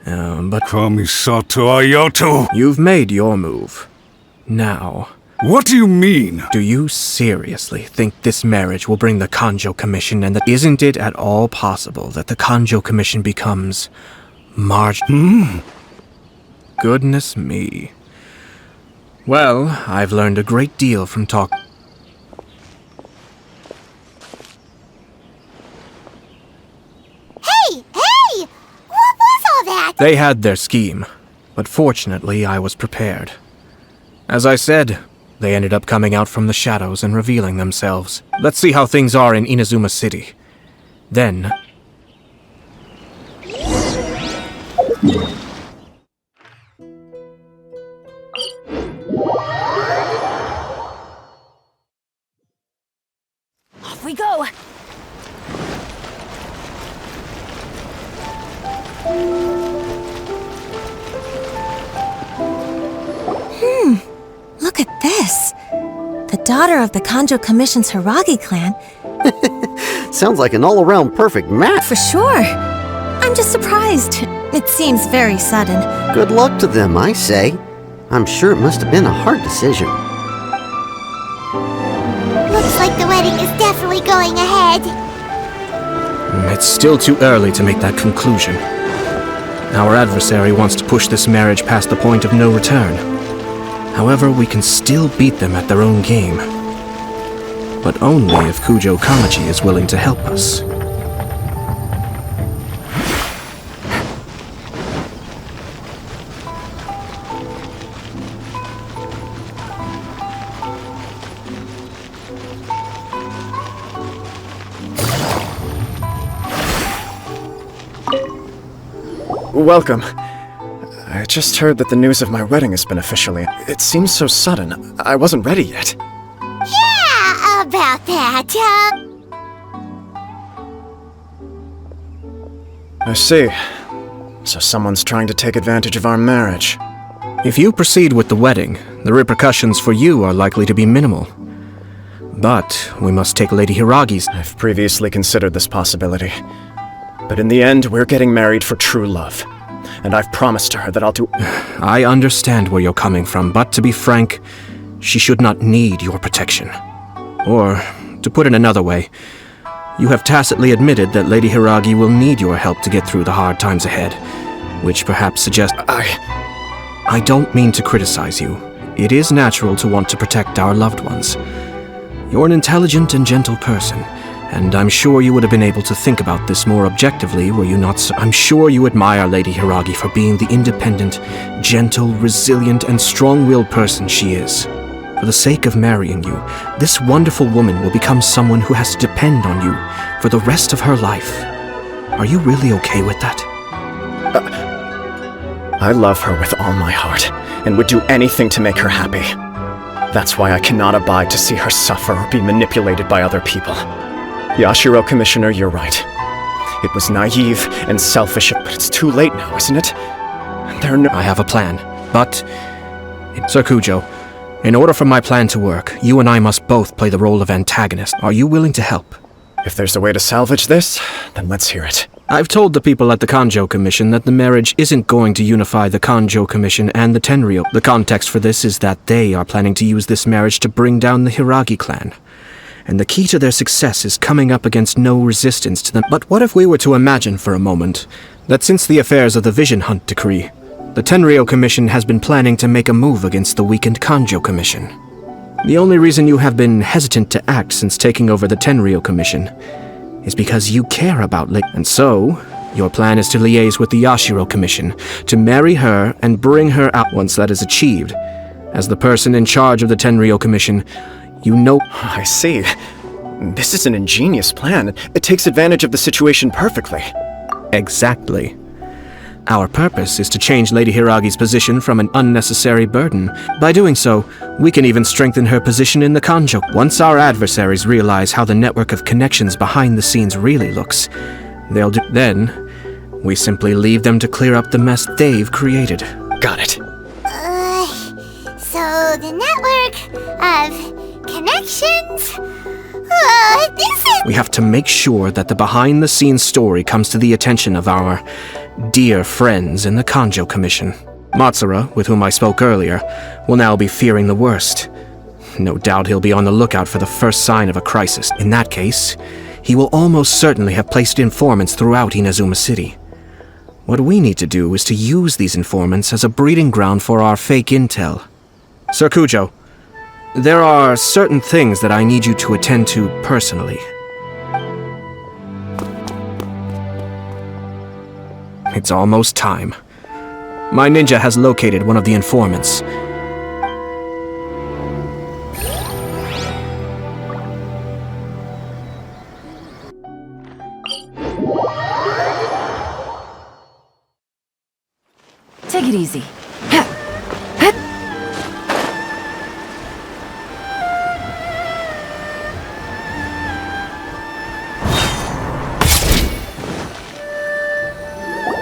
But... Kamisato ayato! You've made your move. Now... What do you mean? Do you seriously think this marriage will bring the Kanjo Commission and that... Isn't it at all possible that the Kanjo Commission becomes... Goodness me. Well, I've learned a great deal from talk... They had their scheme, but fortunately I was prepared. As I said, they ended up coming out from the shadows and revealing themselves. Let's see how things are in Inazuma City, Then... Off we go! Look at this. The daughter of the Kanjo Commission's Hiragi clan. Sounds like an all-around perfect match. For sure. I'm just surprised. It seems very sudden. Good luck to them, I say. I'm sure it must have been a hard decision. Looks like the wedding is definitely going ahead. It's still too early to make that conclusion. Our adversary wants to push this marriage past the point of no return. However, we can still beat them at their own game. But only if Kujo Kamachi is willing to help us. Welcome. I just heard that the news of my wedding has been officially... It seems so sudden. I wasn't ready yet. Yeah, about that. I see. So someone's trying to take advantage of our marriage. If you proceed with the wedding, the repercussions for you are likely to be minimal. But we must take Lady Hiragi's... I've previously considered this possibility. But in the end, we're getting married for true love. And I've promised her that I'll do... I understand where you're coming from, but to be frank, she should not need your protection. Or, to put it another way, you have tacitly admitted that Lady Hiragi will need your help to get through the hard times ahead, which perhaps suggests... I don't mean to criticize you. It is natural to want to protect our loved ones. You're an intelligent and gentle person, and I'm sure you would have been able to think about this more objectively were you not so... I'm sure you admire Lady Hiragi for being the independent, gentle, resilient, and strong-willed person she is. For the sake of marrying you, this wonderful woman will become someone who has to depend on you for the rest of her life. Are you really okay with that? I love her with all my heart, and would do anything to make her happy. That's why I cannot abide to see her suffer or be manipulated by other people. Yashiro, Commissioner, you're right. It was naive and selfish, but it's too late now, isn't it? I have a plan, but... Sir Kujo, in order for my plan to work, you and I must both play the role of antagonist. Are you willing to help? If there's a way to salvage this, then let's hear it. I've told the people at the Kanjo Commission that the marriage isn't going to unify the Kanjo Commission and the Tenryou. The context for this is that they are planning to use this marriage to bring down the Hiragi clan. And the key to their success is coming up against no resistance to them. But what if we were to imagine for a moment that since the affairs of the Vision Hunt Decree, the Tenryou Commission has been planning to make a move against the weakened Kanjo Commission? The only reason you have been hesitant to act since taking over the Tenryou Commission is because you care about and so, your plan is to liaise with the Yashiro Commission, to marry her and bring her out. Once that is achieved, as the person in charge of the Tenryou Commission, you know... I see. This is an ingenious plan. It takes advantage of the situation perfectly. Exactly. Our purpose is to change Lady Hiragi's position from an unnecessary burden. By doing so, we can even strengthen her position in the Kanjo. Once our adversaries realize how the network of connections behind the scenes really looks, then, we simply leave them to clear up the mess they've created. Got it. So the network of connections? We have to make sure that the behind-the-scenes story comes to the attention of our dear friends in the Kanjo Commission. Matsura, with whom I spoke earlier, will now be fearing the worst. No doubt he'll be on the lookout for the first sign of a crisis. In that case, he will almost certainly have placed informants throughout Inazuma City. What we need to do is to use these informants as a breeding ground for our fake intel. Sir Kujo, there are certain things that I need you to attend to personally. It's almost time. My ninja has located one of the informants. easy.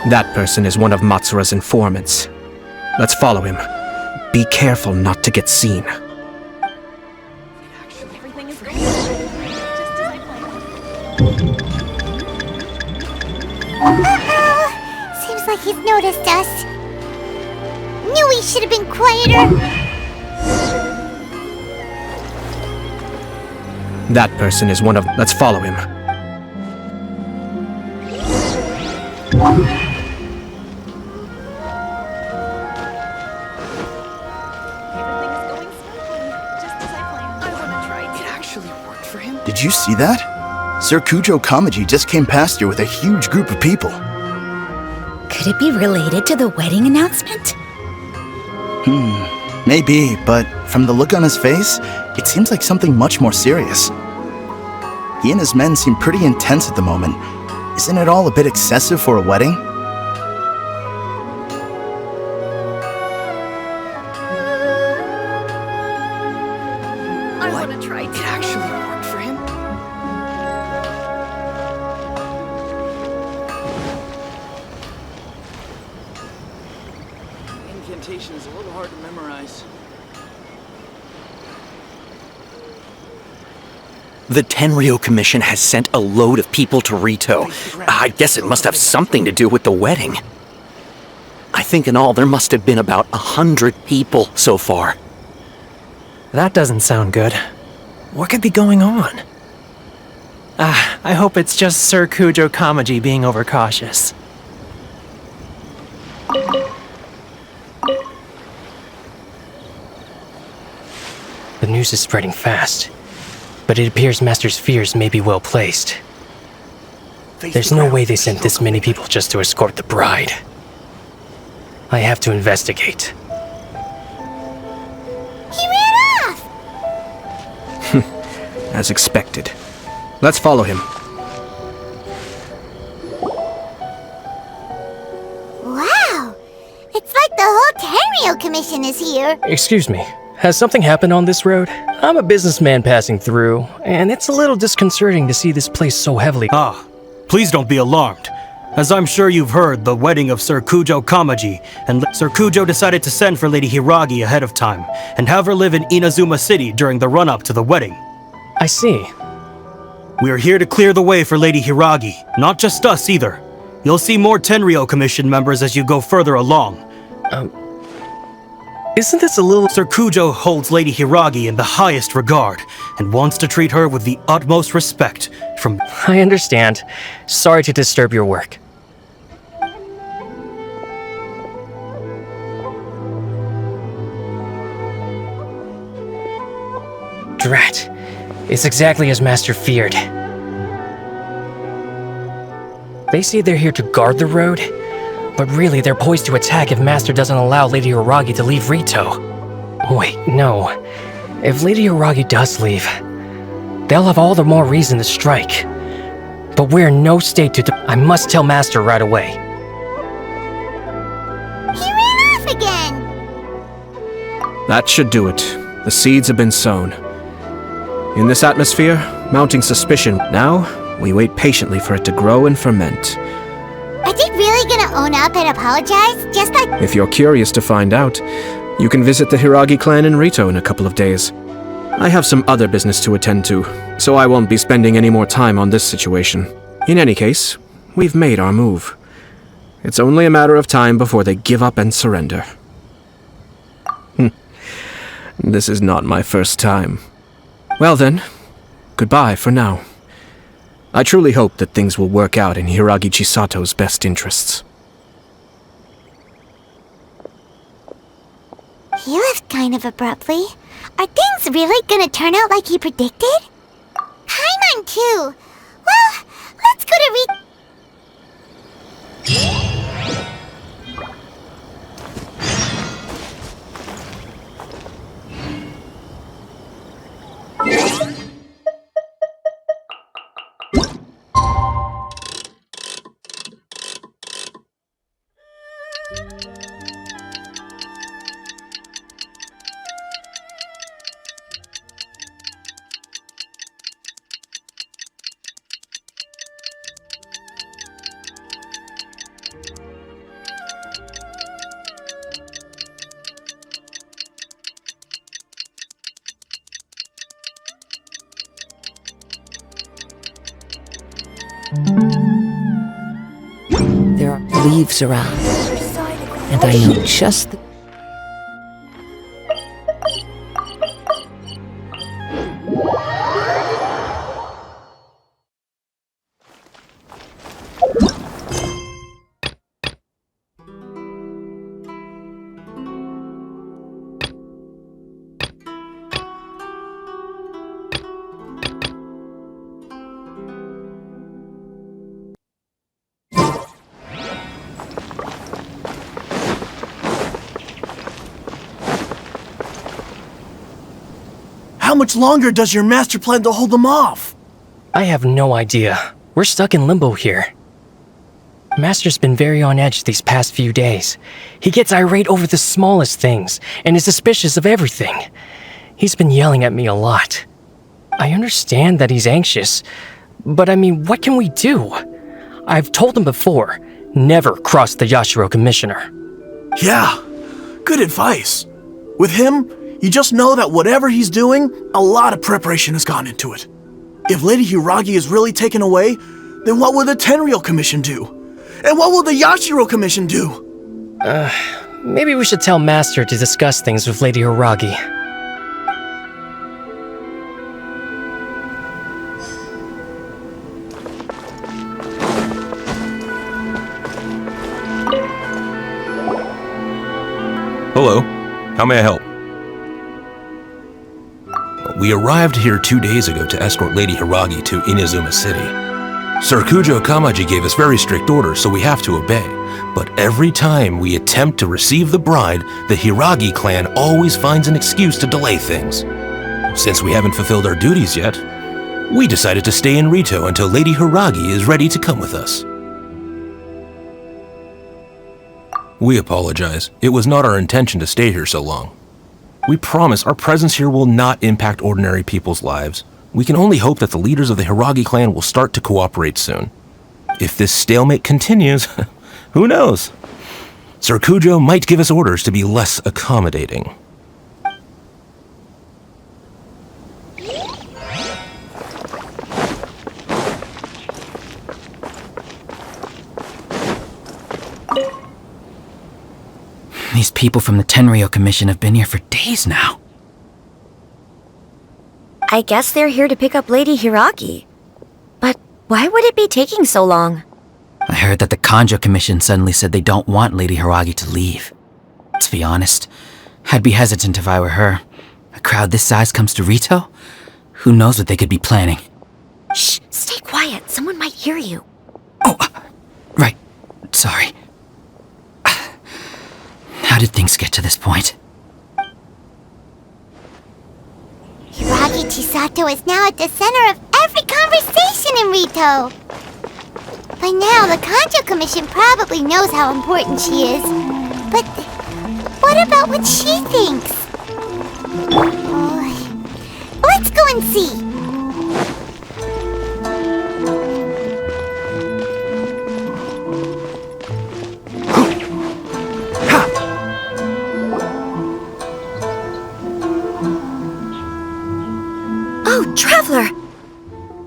That person is one of Matsura's informants. Let's follow him. Be careful not to get seen. Seems like he's noticed us. Knew he should have been quieter. That person is one of... Let's follow him. Did you see that? Sir Kujo Kamaji just came past here with a huge group of people. Could it be related to the wedding announcement? Maybe, but from the look on his face, it seems like something much more serious. He and his men seem pretty intense at the moment. Isn't it all a bit excessive for a wedding? I want to try. It actually worked for him. Incantation is a little hard to memorize. The Tenryou Commission has sent a load of people to Rito. I guess it must have something to do with the wedding. I think in all there must have been about 100 people so far. That doesn't sound good. What could be going on? I hope it's just Sir Kujo Kamaji being overcautious. The news is spreading fast, but it appears Master's fears may be well placed. There's no way they sent this many people just to escort the bride. I have to investigate. He ran off! As expected. Let's follow him. Wow! It's like the whole Tenryou Commission is here. Excuse me, has something happened on this road? I'm a businessman passing through, and it's a little disconcerting to see this place so heavily. Please don't be alarmed. As I'm sure you've heard, the wedding of Sir Kujo Kamaji, and Sir Kujo decided to send for Lady Hiragi ahead of time, and have her live in Inazuma City during the run-up to the wedding. I see. We are here to clear the way for Lady Hiragi, not just us either. You'll see more Tenryou Commission members as you go further along. Isn't this a little... Sir Kujo holds Lady Hiragi in the highest regard, and wants to treat her with the utmost respect from... I understand. Sorry to disturb your work. Drat. It's exactly as Master feared. They say they're here to guard the road, but really they're poised to attack if Master doesn't allow Lady Hiragi to leave Rito. Wait, no. If Lady Hiragi does leave, they'll have all the more reason to strike. But we're in no state to... I must tell Master right away. He ran off again! That should do it. The seeds have been sown. In this atmosphere, mounting suspicion. Now, we wait patiently for it to grow and ferment. Are they really gonna own up and apologize? Just like... If you're curious to find out, you can visit the Hiragi clan in Rito in a couple of days. I have some other business to attend to, so I won't be spending any more time on this situation. In any case, we've made our move. It's only a matter of time before they give up and surrender. This is not my first time. Well then, goodbye for now. I truly hope that things will work out in Hiragi Chisato's best interests. He left kind of abruptly. Are things really gonna turn out like he predicted? Paimon too. Well, let's go to There are leaves around, and I know just the... How much longer does your master plan to hold them off? I have no idea. We're stuck in limbo here. Master's been very on edge these past few days. He gets irate over the smallest things, and is suspicious of everything. He's been yelling at me a lot. I understand that he's anxious, but I mean, what can we do? I've told him before, never cross the Yashiro Commissioner. Yeah, good advice. With him, you just know that whatever he's doing, a lot of preparation has gone into it. If Lady Hiragi is really taken away, then what will the Tenryou Commission do? And what will the Yashiro Commission do? Maybe we should tell Master to discuss things with Lady Hiragi. Hello, how may I help? We arrived here 2 days ago to escort Lady Hiragi to Inazuma City. Sir Kujo Kamaji gave us very strict orders, so we have to obey. But every time we attempt to receive the bride, the Hiragi clan always finds an excuse to delay things. Since we haven't fulfilled our duties yet, we decided to stay in Rito until Lady Hiragi is ready to come with us. We apologize. It was not our intention to stay here so long. We promise our presence here will not impact ordinary people's lives. We can only hope that the leaders of the Hiragi clan will start to cooperate soon. If this stalemate continues, who knows? Sir Kujo might give us orders to be less accommodating. These people from the Tenryou Commission have been here for days now. I guess they're here to pick up Lady Hiragi. But why would it be taking so long? I heard that the Kanjo Commission suddenly said they don't want Lady Hiragi to leave. To be honest, I'd be hesitant if I were her. A crowd this size comes to Rito? Who knows what they could be planning? Shh, stay quiet. Someone might hear you. Oh, right. Sorry. How did things get to this point? Hiragi Chisato is now at the center of every conversation in Rito. By now, the Kanjo Commission probably knows how important she is. But what about what she thinks? Let's go and see. Oh, Traveler!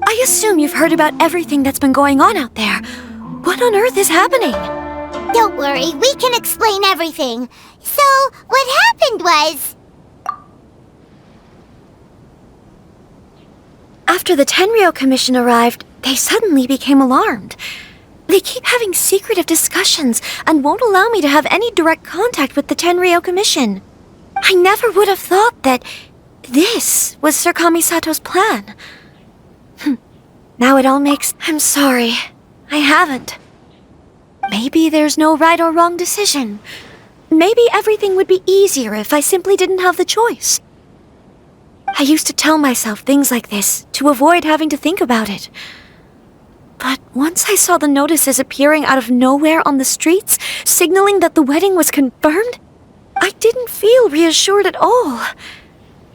I assume you've heard about everything that's been going on out there. What on earth is happening? Don't worry, we can explain everything. So, what happened was... After the Tenryou Commission arrived, they suddenly became alarmed. They keep having secretive discussions and won't allow me to have any direct contact with the Tenryou Commission. I never would have thought that this was Sir Kamisato's plan. Now it all makes... I'm sorry. I haven't. Maybe there's no right or wrong decision. Maybe everything would be easier if I simply didn't have the choice. I used to tell myself things like this to avoid having to think about it. But once I saw the notices appearing out of nowhere on the streets, signaling that the wedding was confirmed, I didn't feel reassured at all.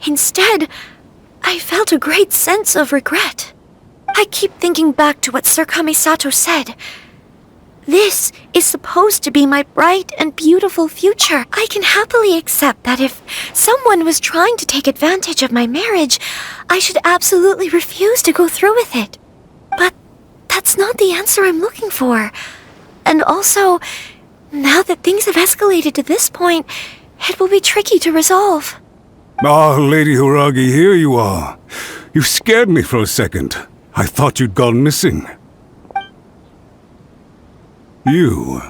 Instead, I felt a great sense of regret. I keep thinking back to what Sir Kamisato said. This is supposed to be my bright and beautiful future. I can happily accept that if someone was trying to take advantage of my marriage, I should absolutely refuse to go through with it. But that That's not the answer I'm looking for. And also, now that things have escalated to this point, it will be tricky to resolve. Ah, Lady Hiragi, here you are. You scared me for a second. I thought you'd gone missing. You.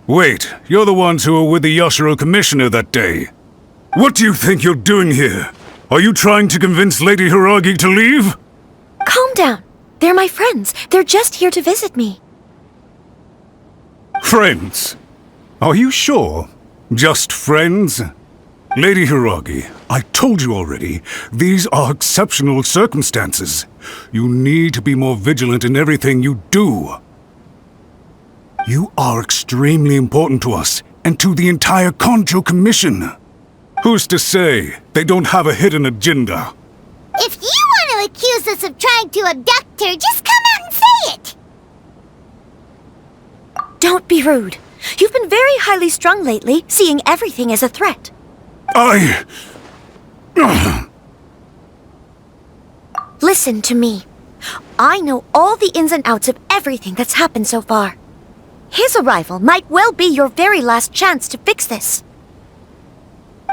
Wait, you're the ones who were with the Yashiro Commissioner that day. What do you think you're doing here? Are you trying to convince Lady Hiragi to leave? Calm down. They're my friends. They're just here to visit me. Friends? Are you sure? Just friends? Lady Hiragi, I told you already, these are exceptional circumstances. You need to be more vigilant in everything you do. You are extremely important to us, and to the entire Kanjo Commission. Who's to say they don't have a hidden agenda? If you want to accuse us of trying to abduct her, just come out and say it! Don't be rude. You've been very highly strung lately, seeing everything as a threat. Listen to me. I know all the ins and outs of everything that's happened so far. His arrival might well be your very last chance to fix this.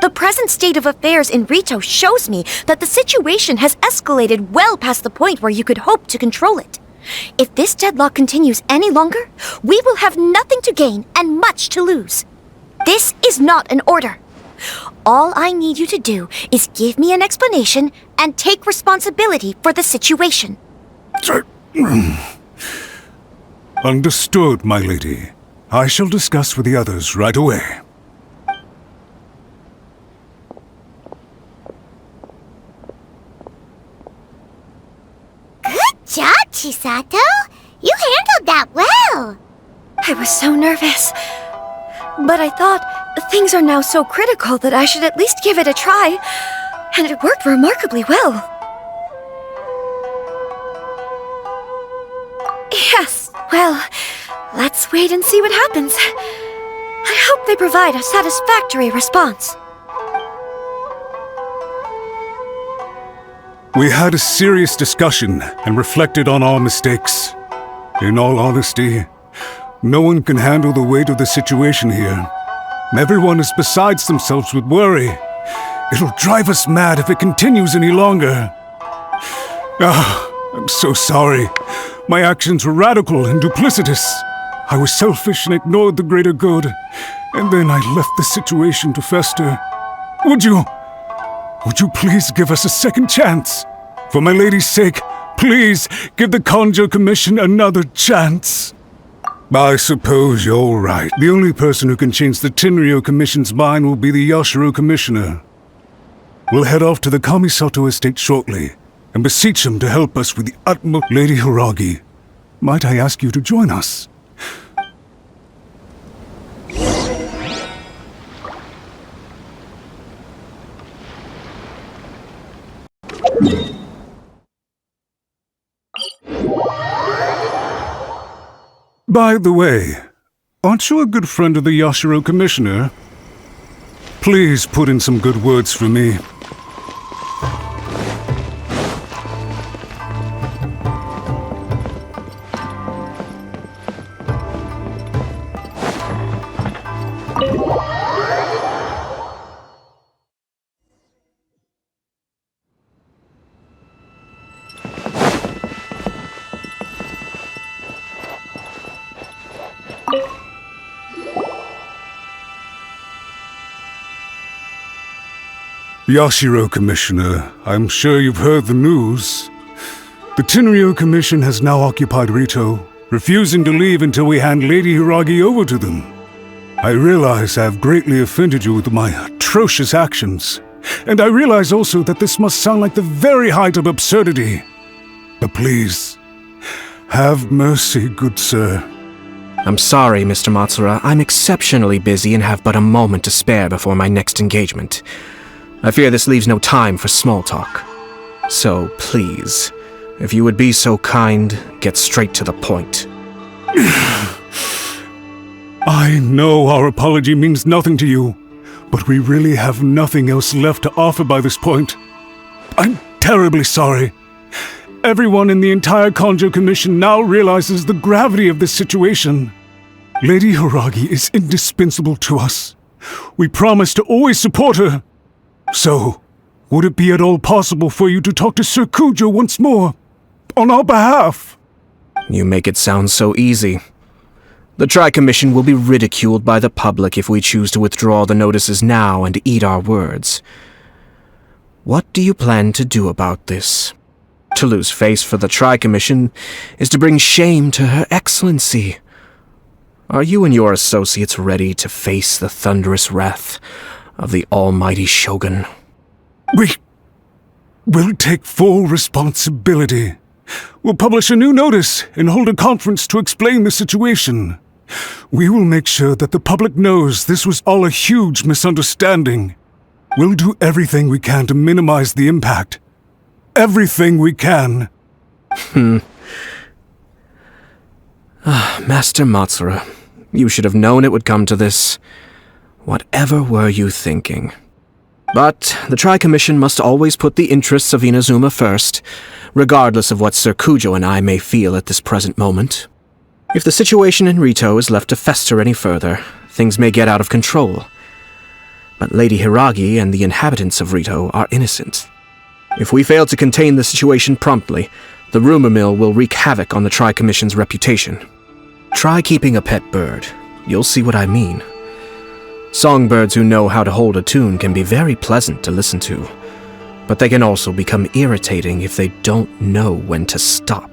The present state of affairs in Rito shows me that the situation has escalated well past the point where you could hope to control it. If this deadlock continues any longer, we will have nothing to gain and much to lose. This is not an order. All I need you to do is give me an explanation and take responsibility for the situation. Understood, my lady. I shall discuss with the others right away. Good job, Chisato! You handled that well! I was so nervous. But I thought things are now so critical that I should at least give it a try. And it worked remarkably well. Yes, well, let's wait and see what happens. I hope they provide a satisfactory response. We had a serious discussion and reflected on our mistakes. In all honesty, no one can handle the weight of the situation here. Everyone is besides themselves with worry. It'll drive us mad if it continues any longer. I'm so sorry. My actions were radical and duplicitous. I was selfish and ignored the greater good. And then I left the situation to fester. Would you please give us a second chance? For my lady's sake, please give the Kanjo Commission another chance. I suppose you're right. The only person who can change the Tenryou Commission's mind will be the Yashiro Commissioner. We'll head off to the Kamisato estate shortly and beseech him to help us with the utmost. Lady Hiragi, might I ask you to join us? By the way, aren't you a good friend of the Yashiro Commissioner? Please put in some good words for me. Yashiro Commissioner, I'm sure you've heard the news. The Tenryou Commission has now occupied Rito, refusing to leave until we hand Lady Hiragi over to them. I realize I have greatly offended you with my atrocious actions, and I realize also that this must sound like the very height of absurdity. But please, have mercy, good sir. I'm sorry, Mr. Matsura. I'm exceptionally busy and have but a moment to spare before my next engagement. I fear this leaves no time for small talk. So please, if you would be so kind, get straight to the point. I know our apology means nothing to you, but we really have nothing else left to offer by this point. I'm terribly sorry. Everyone in the entire Kanjō Commission now realizes the gravity of this situation. Lady Hiragi is indispensable to us. We promise to always support her. So, would it be at all possible for you to talk to Sir Kujo once more? On our behalf? You make it sound so easy. The Tri-Commission will be ridiculed by the public if we choose to withdraw the notices now and eat our words. What do you plan to do about this? To lose face for the Tri-Commission is to bring shame to Her Excellency. Are you and your associates ready to face the thunderous wrath of the almighty Shogun? We'll take full responsibility. We'll publish a new notice and hold a conference to explain the situation. We will make sure that the public knows this was all a huge misunderstanding. We'll do everything we can to minimize the impact. Everything we can. Master Matsura, you should have known it would come to this. Whatever were you thinking? But the Tri-Commission must always put the interests of Inazuma first, regardless of what Sir Kujo and I may feel at this present moment. If the situation in Rito is left to fester any further, things may get out of control. But Lady Hiragi and the inhabitants of Rito are innocent. If we fail to contain the situation promptly, the rumor mill will wreak havoc on the Tri-Commission's reputation. Try keeping a pet bird. You'll see what I mean. Songbirds who know how to hold a tune can be very pleasant to listen to, but they can also become irritating if they don't know when to stop.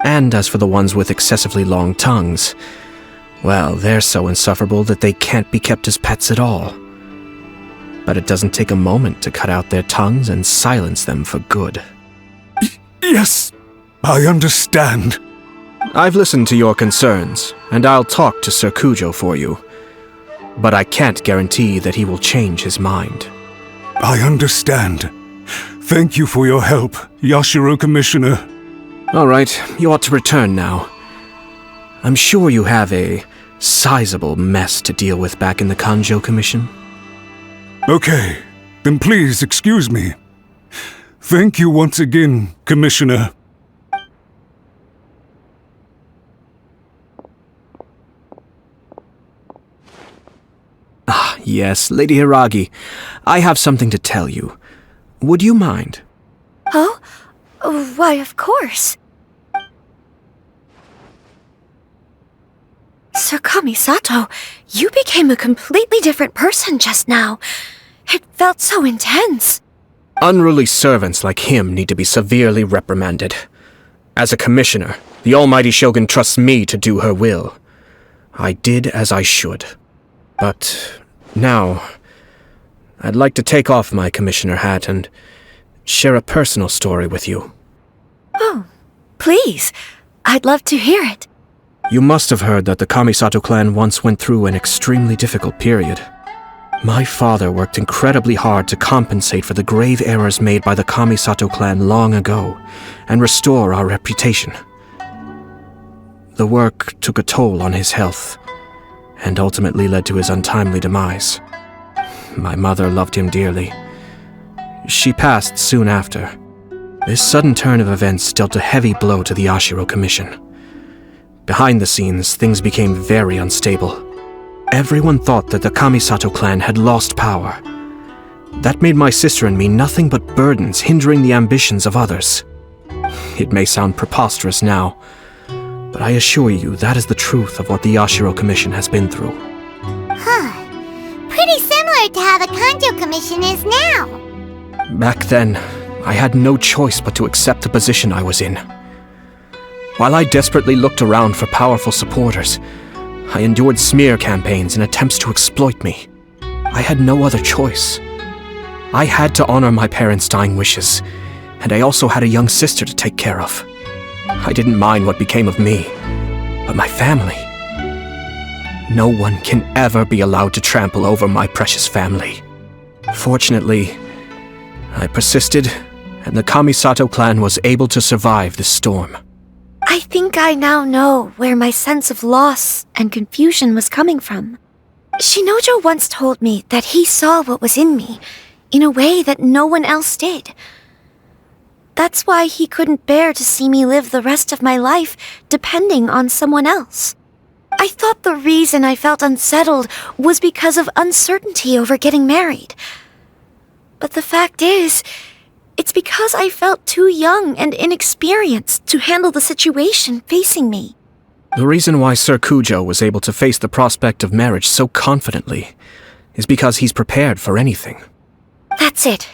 And as for the ones with excessively long tongues, well, they're so insufferable that they can't be kept as pets at all. But it doesn't take a moment to cut out their tongues and silence them for good. Yes, I understand. I've listened to your concerns, and I'll talk to Sir Kujo for you. But I can't guarantee that he will change his mind. I understand. Thank you for your help, Yashiro Commissioner. All right, you ought to return now. I'm sure you have a sizable mess to deal with back in the Kanjō Commission. Okay, then please excuse me. Thank you once again, Commissioner. Ah, yes, Lady Hiragi. I have something to tell you. Would you mind? Oh? Why, of course. Sir Kamisato, you became a completely different person just now. It felt so intense. Unruly servants like him need to be severely reprimanded. As a commissioner, the almighty Shogun trusts me to do her will. I did as I should. But now, I'd like to take off my commissioner hat and share a personal story with you. Oh, please. I'd love to hear it. You must have heard that the Kamisato clan once went through an extremely difficult period. My father worked incredibly hard to compensate for the grave errors made by the Kamisato clan long ago and restore our reputation. The work took a toll on his health and ultimately led to his untimely demise. My mother loved him dearly. She passed soon after. This sudden turn of events dealt a heavy blow to the Yashiro Commission. Behind the scenes, things became very unstable. Everyone thought that the Kamisato clan had lost power. That made my sister and me nothing but burdens hindering the ambitions of others. It may sound preposterous now, but I assure you that is the truth of what the Yashiro Commission has been through. Huh. Pretty similar to how the Kanjō Commission is now. Back then, I had no choice but to accept the position I was in. While I desperately looked around for powerful supporters, I endured smear campaigns and attempts to exploit me. I had no other choice. I had to honor my parents' dying wishes, and I also had a young sister to take care of. I didn't mind what became of me, but my family. No one can ever be allowed to trample over my precious family. Fortunately, I persisted, and the Kamisato clan was able to survive this storm. I think I now know where my sense of loss and confusion was coming from. Shinojo once told me that he saw what was in me, in a way that no one else did. That's why he couldn't bear to see me live the rest of my life depending on someone else. I thought the reason I felt unsettled was because of uncertainty over getting married. But the fact is, it's because I felt too young and inexperienced to handle the situation facing me. The reason why Sir Kujo was able to face the prospect of marriage so confidently is because he's prepared for anything. That's it.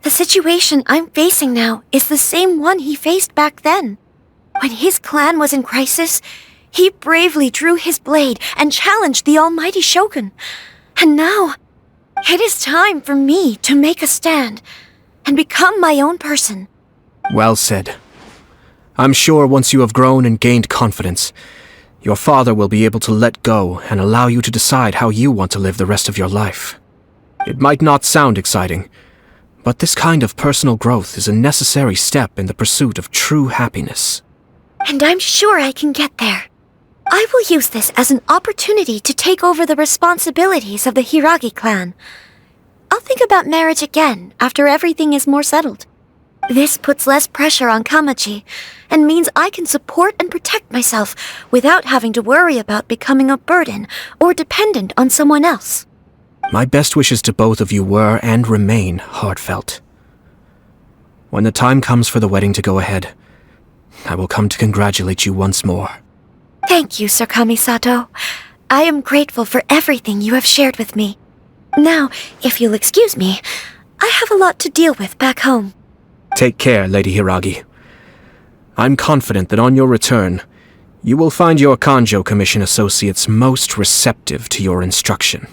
The situation I'm facing now is the same one he faced back then. When his clan was in crisis, he bravely drew his blade and challenged the almighty Shogun. And now, it is time for me to make a stand and become my own person. Well said. I'm sure once you have grown and gained confidence, your father will be able to let go and allow you to decide how you want to live the rest of your life. It might not sound exciting, but this kind of personal growth is a necessary step in the pursuit of true happiness. And I'm sure I can get there. I will use this as an opportunity to take over the responsibilities of the Hiragi clan. I'll think about marriage again after everything is more settled. This puts less pressure on Kamaji, and means I can support and protect myself without having to worry about becoming a burden or dependent on someone else. My best wishes to both of you were and remain heartfelt. When the time comes for the wedding to go ahead, I will come to congratulate you once more. Thank you, Sir Kamisato. I am grateful for everything you have shared with me. Now, if you'll excuse me, I have a lot to deal with back home. Take care, Lady Hiragi. I'm confident that on your return, you will find your Kanjo Commission associates most receptive to your instruction.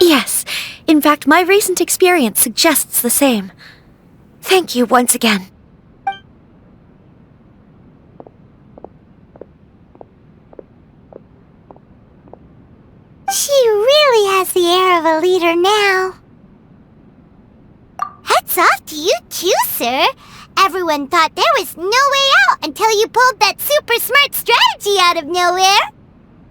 Yes, in fact, my recent experience suggests the same. Thank you once again. She really has the air of a leader now. Hats off to you too, sir. Everyone thought there was no way out until you pulled that super smart strategy out of nowhere.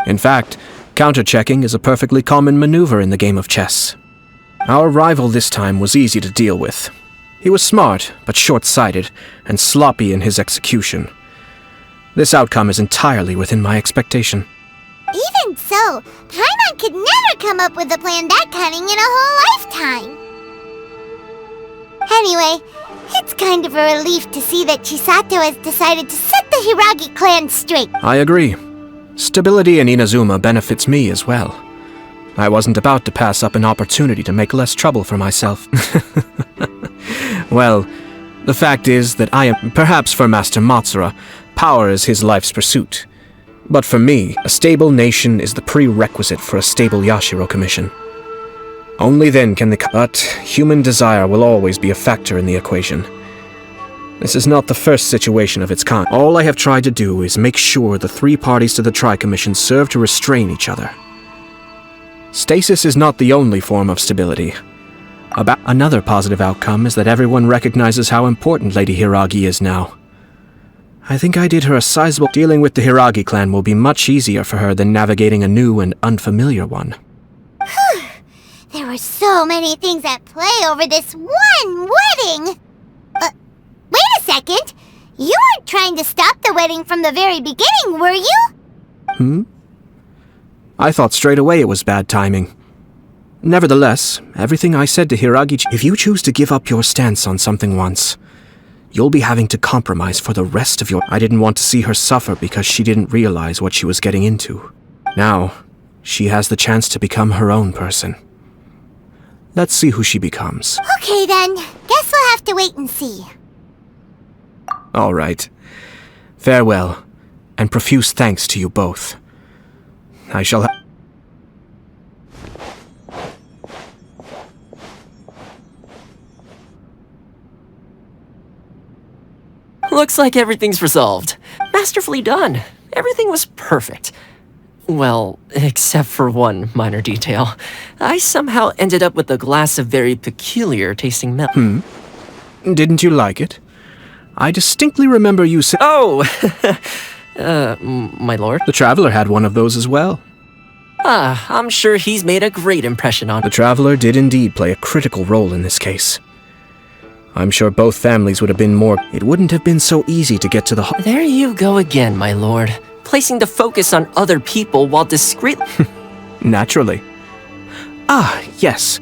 In fact, counter-checking is a perfectly common maneuver in the game of chess. Our rival this time was easy to deal with. He was smart, but short-sighted, and sloppy in his execution. This outcome is entirely within my expectation. Even so, Paimon could never come up with a plan that cunning in a whole lifetime. Anyway, it's kind of a relief to see that Chisato has decided to set the Hiragi clan straight. I agree. Stability in Inazuma benefits me as well. I wasn't about to pass up an opportunity to make less trouble for myself. Well, the fact is that perhaps for Master Matsura, power is his life's pursuit. But for me, a stable nation is the prerequisite for a stable Yashiro Commission. Only then can but human desire will always be a factor in the equation. This is not the first situation of its kind. All I have tried to do is make sure the three parties to the Tri-Commission serve to restrain each other. Stasis is not the only form of stability. Another positive outcome is that everyone recognizes how important Lady Hiragi is now. I think I did her a sizable... Dealing with the Hiragi clan will be much easier for her than navigating a new and unfamiliar one. There were so many things at play over this one wedding! Wait a second! You weren't trying to stop the wedding from the very beginning, were you? I thought straight away it was bad timing. Nevertheless, everything I said to Hiragi... If you choose to give up your stance on something once, you'll be having to compromise for the rest of your... I didn't want to see her suffer because she didn't realize what she was getting into. Now, she has the chance to become her own person. Let's see who she becomes. Okay then, guess we'll have to wait and see. All right. Farewell, and profuse thanks to you both. I shall Looks like everything's resolved. Masterfully done. Everything was perfect. Well, except for one minor detail. I somehow ended up with a glass of very peculiar tasting milk. Didn't you like it? I distinctly remember you saying... Oh! My lord? The Traveler had one of those as well. I'm sure he's made a great impression on... The Traveler did indeed play a critical role in this case. I'm sure both families would have been more... It wouldn't have been so easy to get to the... There you go again, my lord. Placing the focus on other people while discreetly... Naturally. Ah, yes.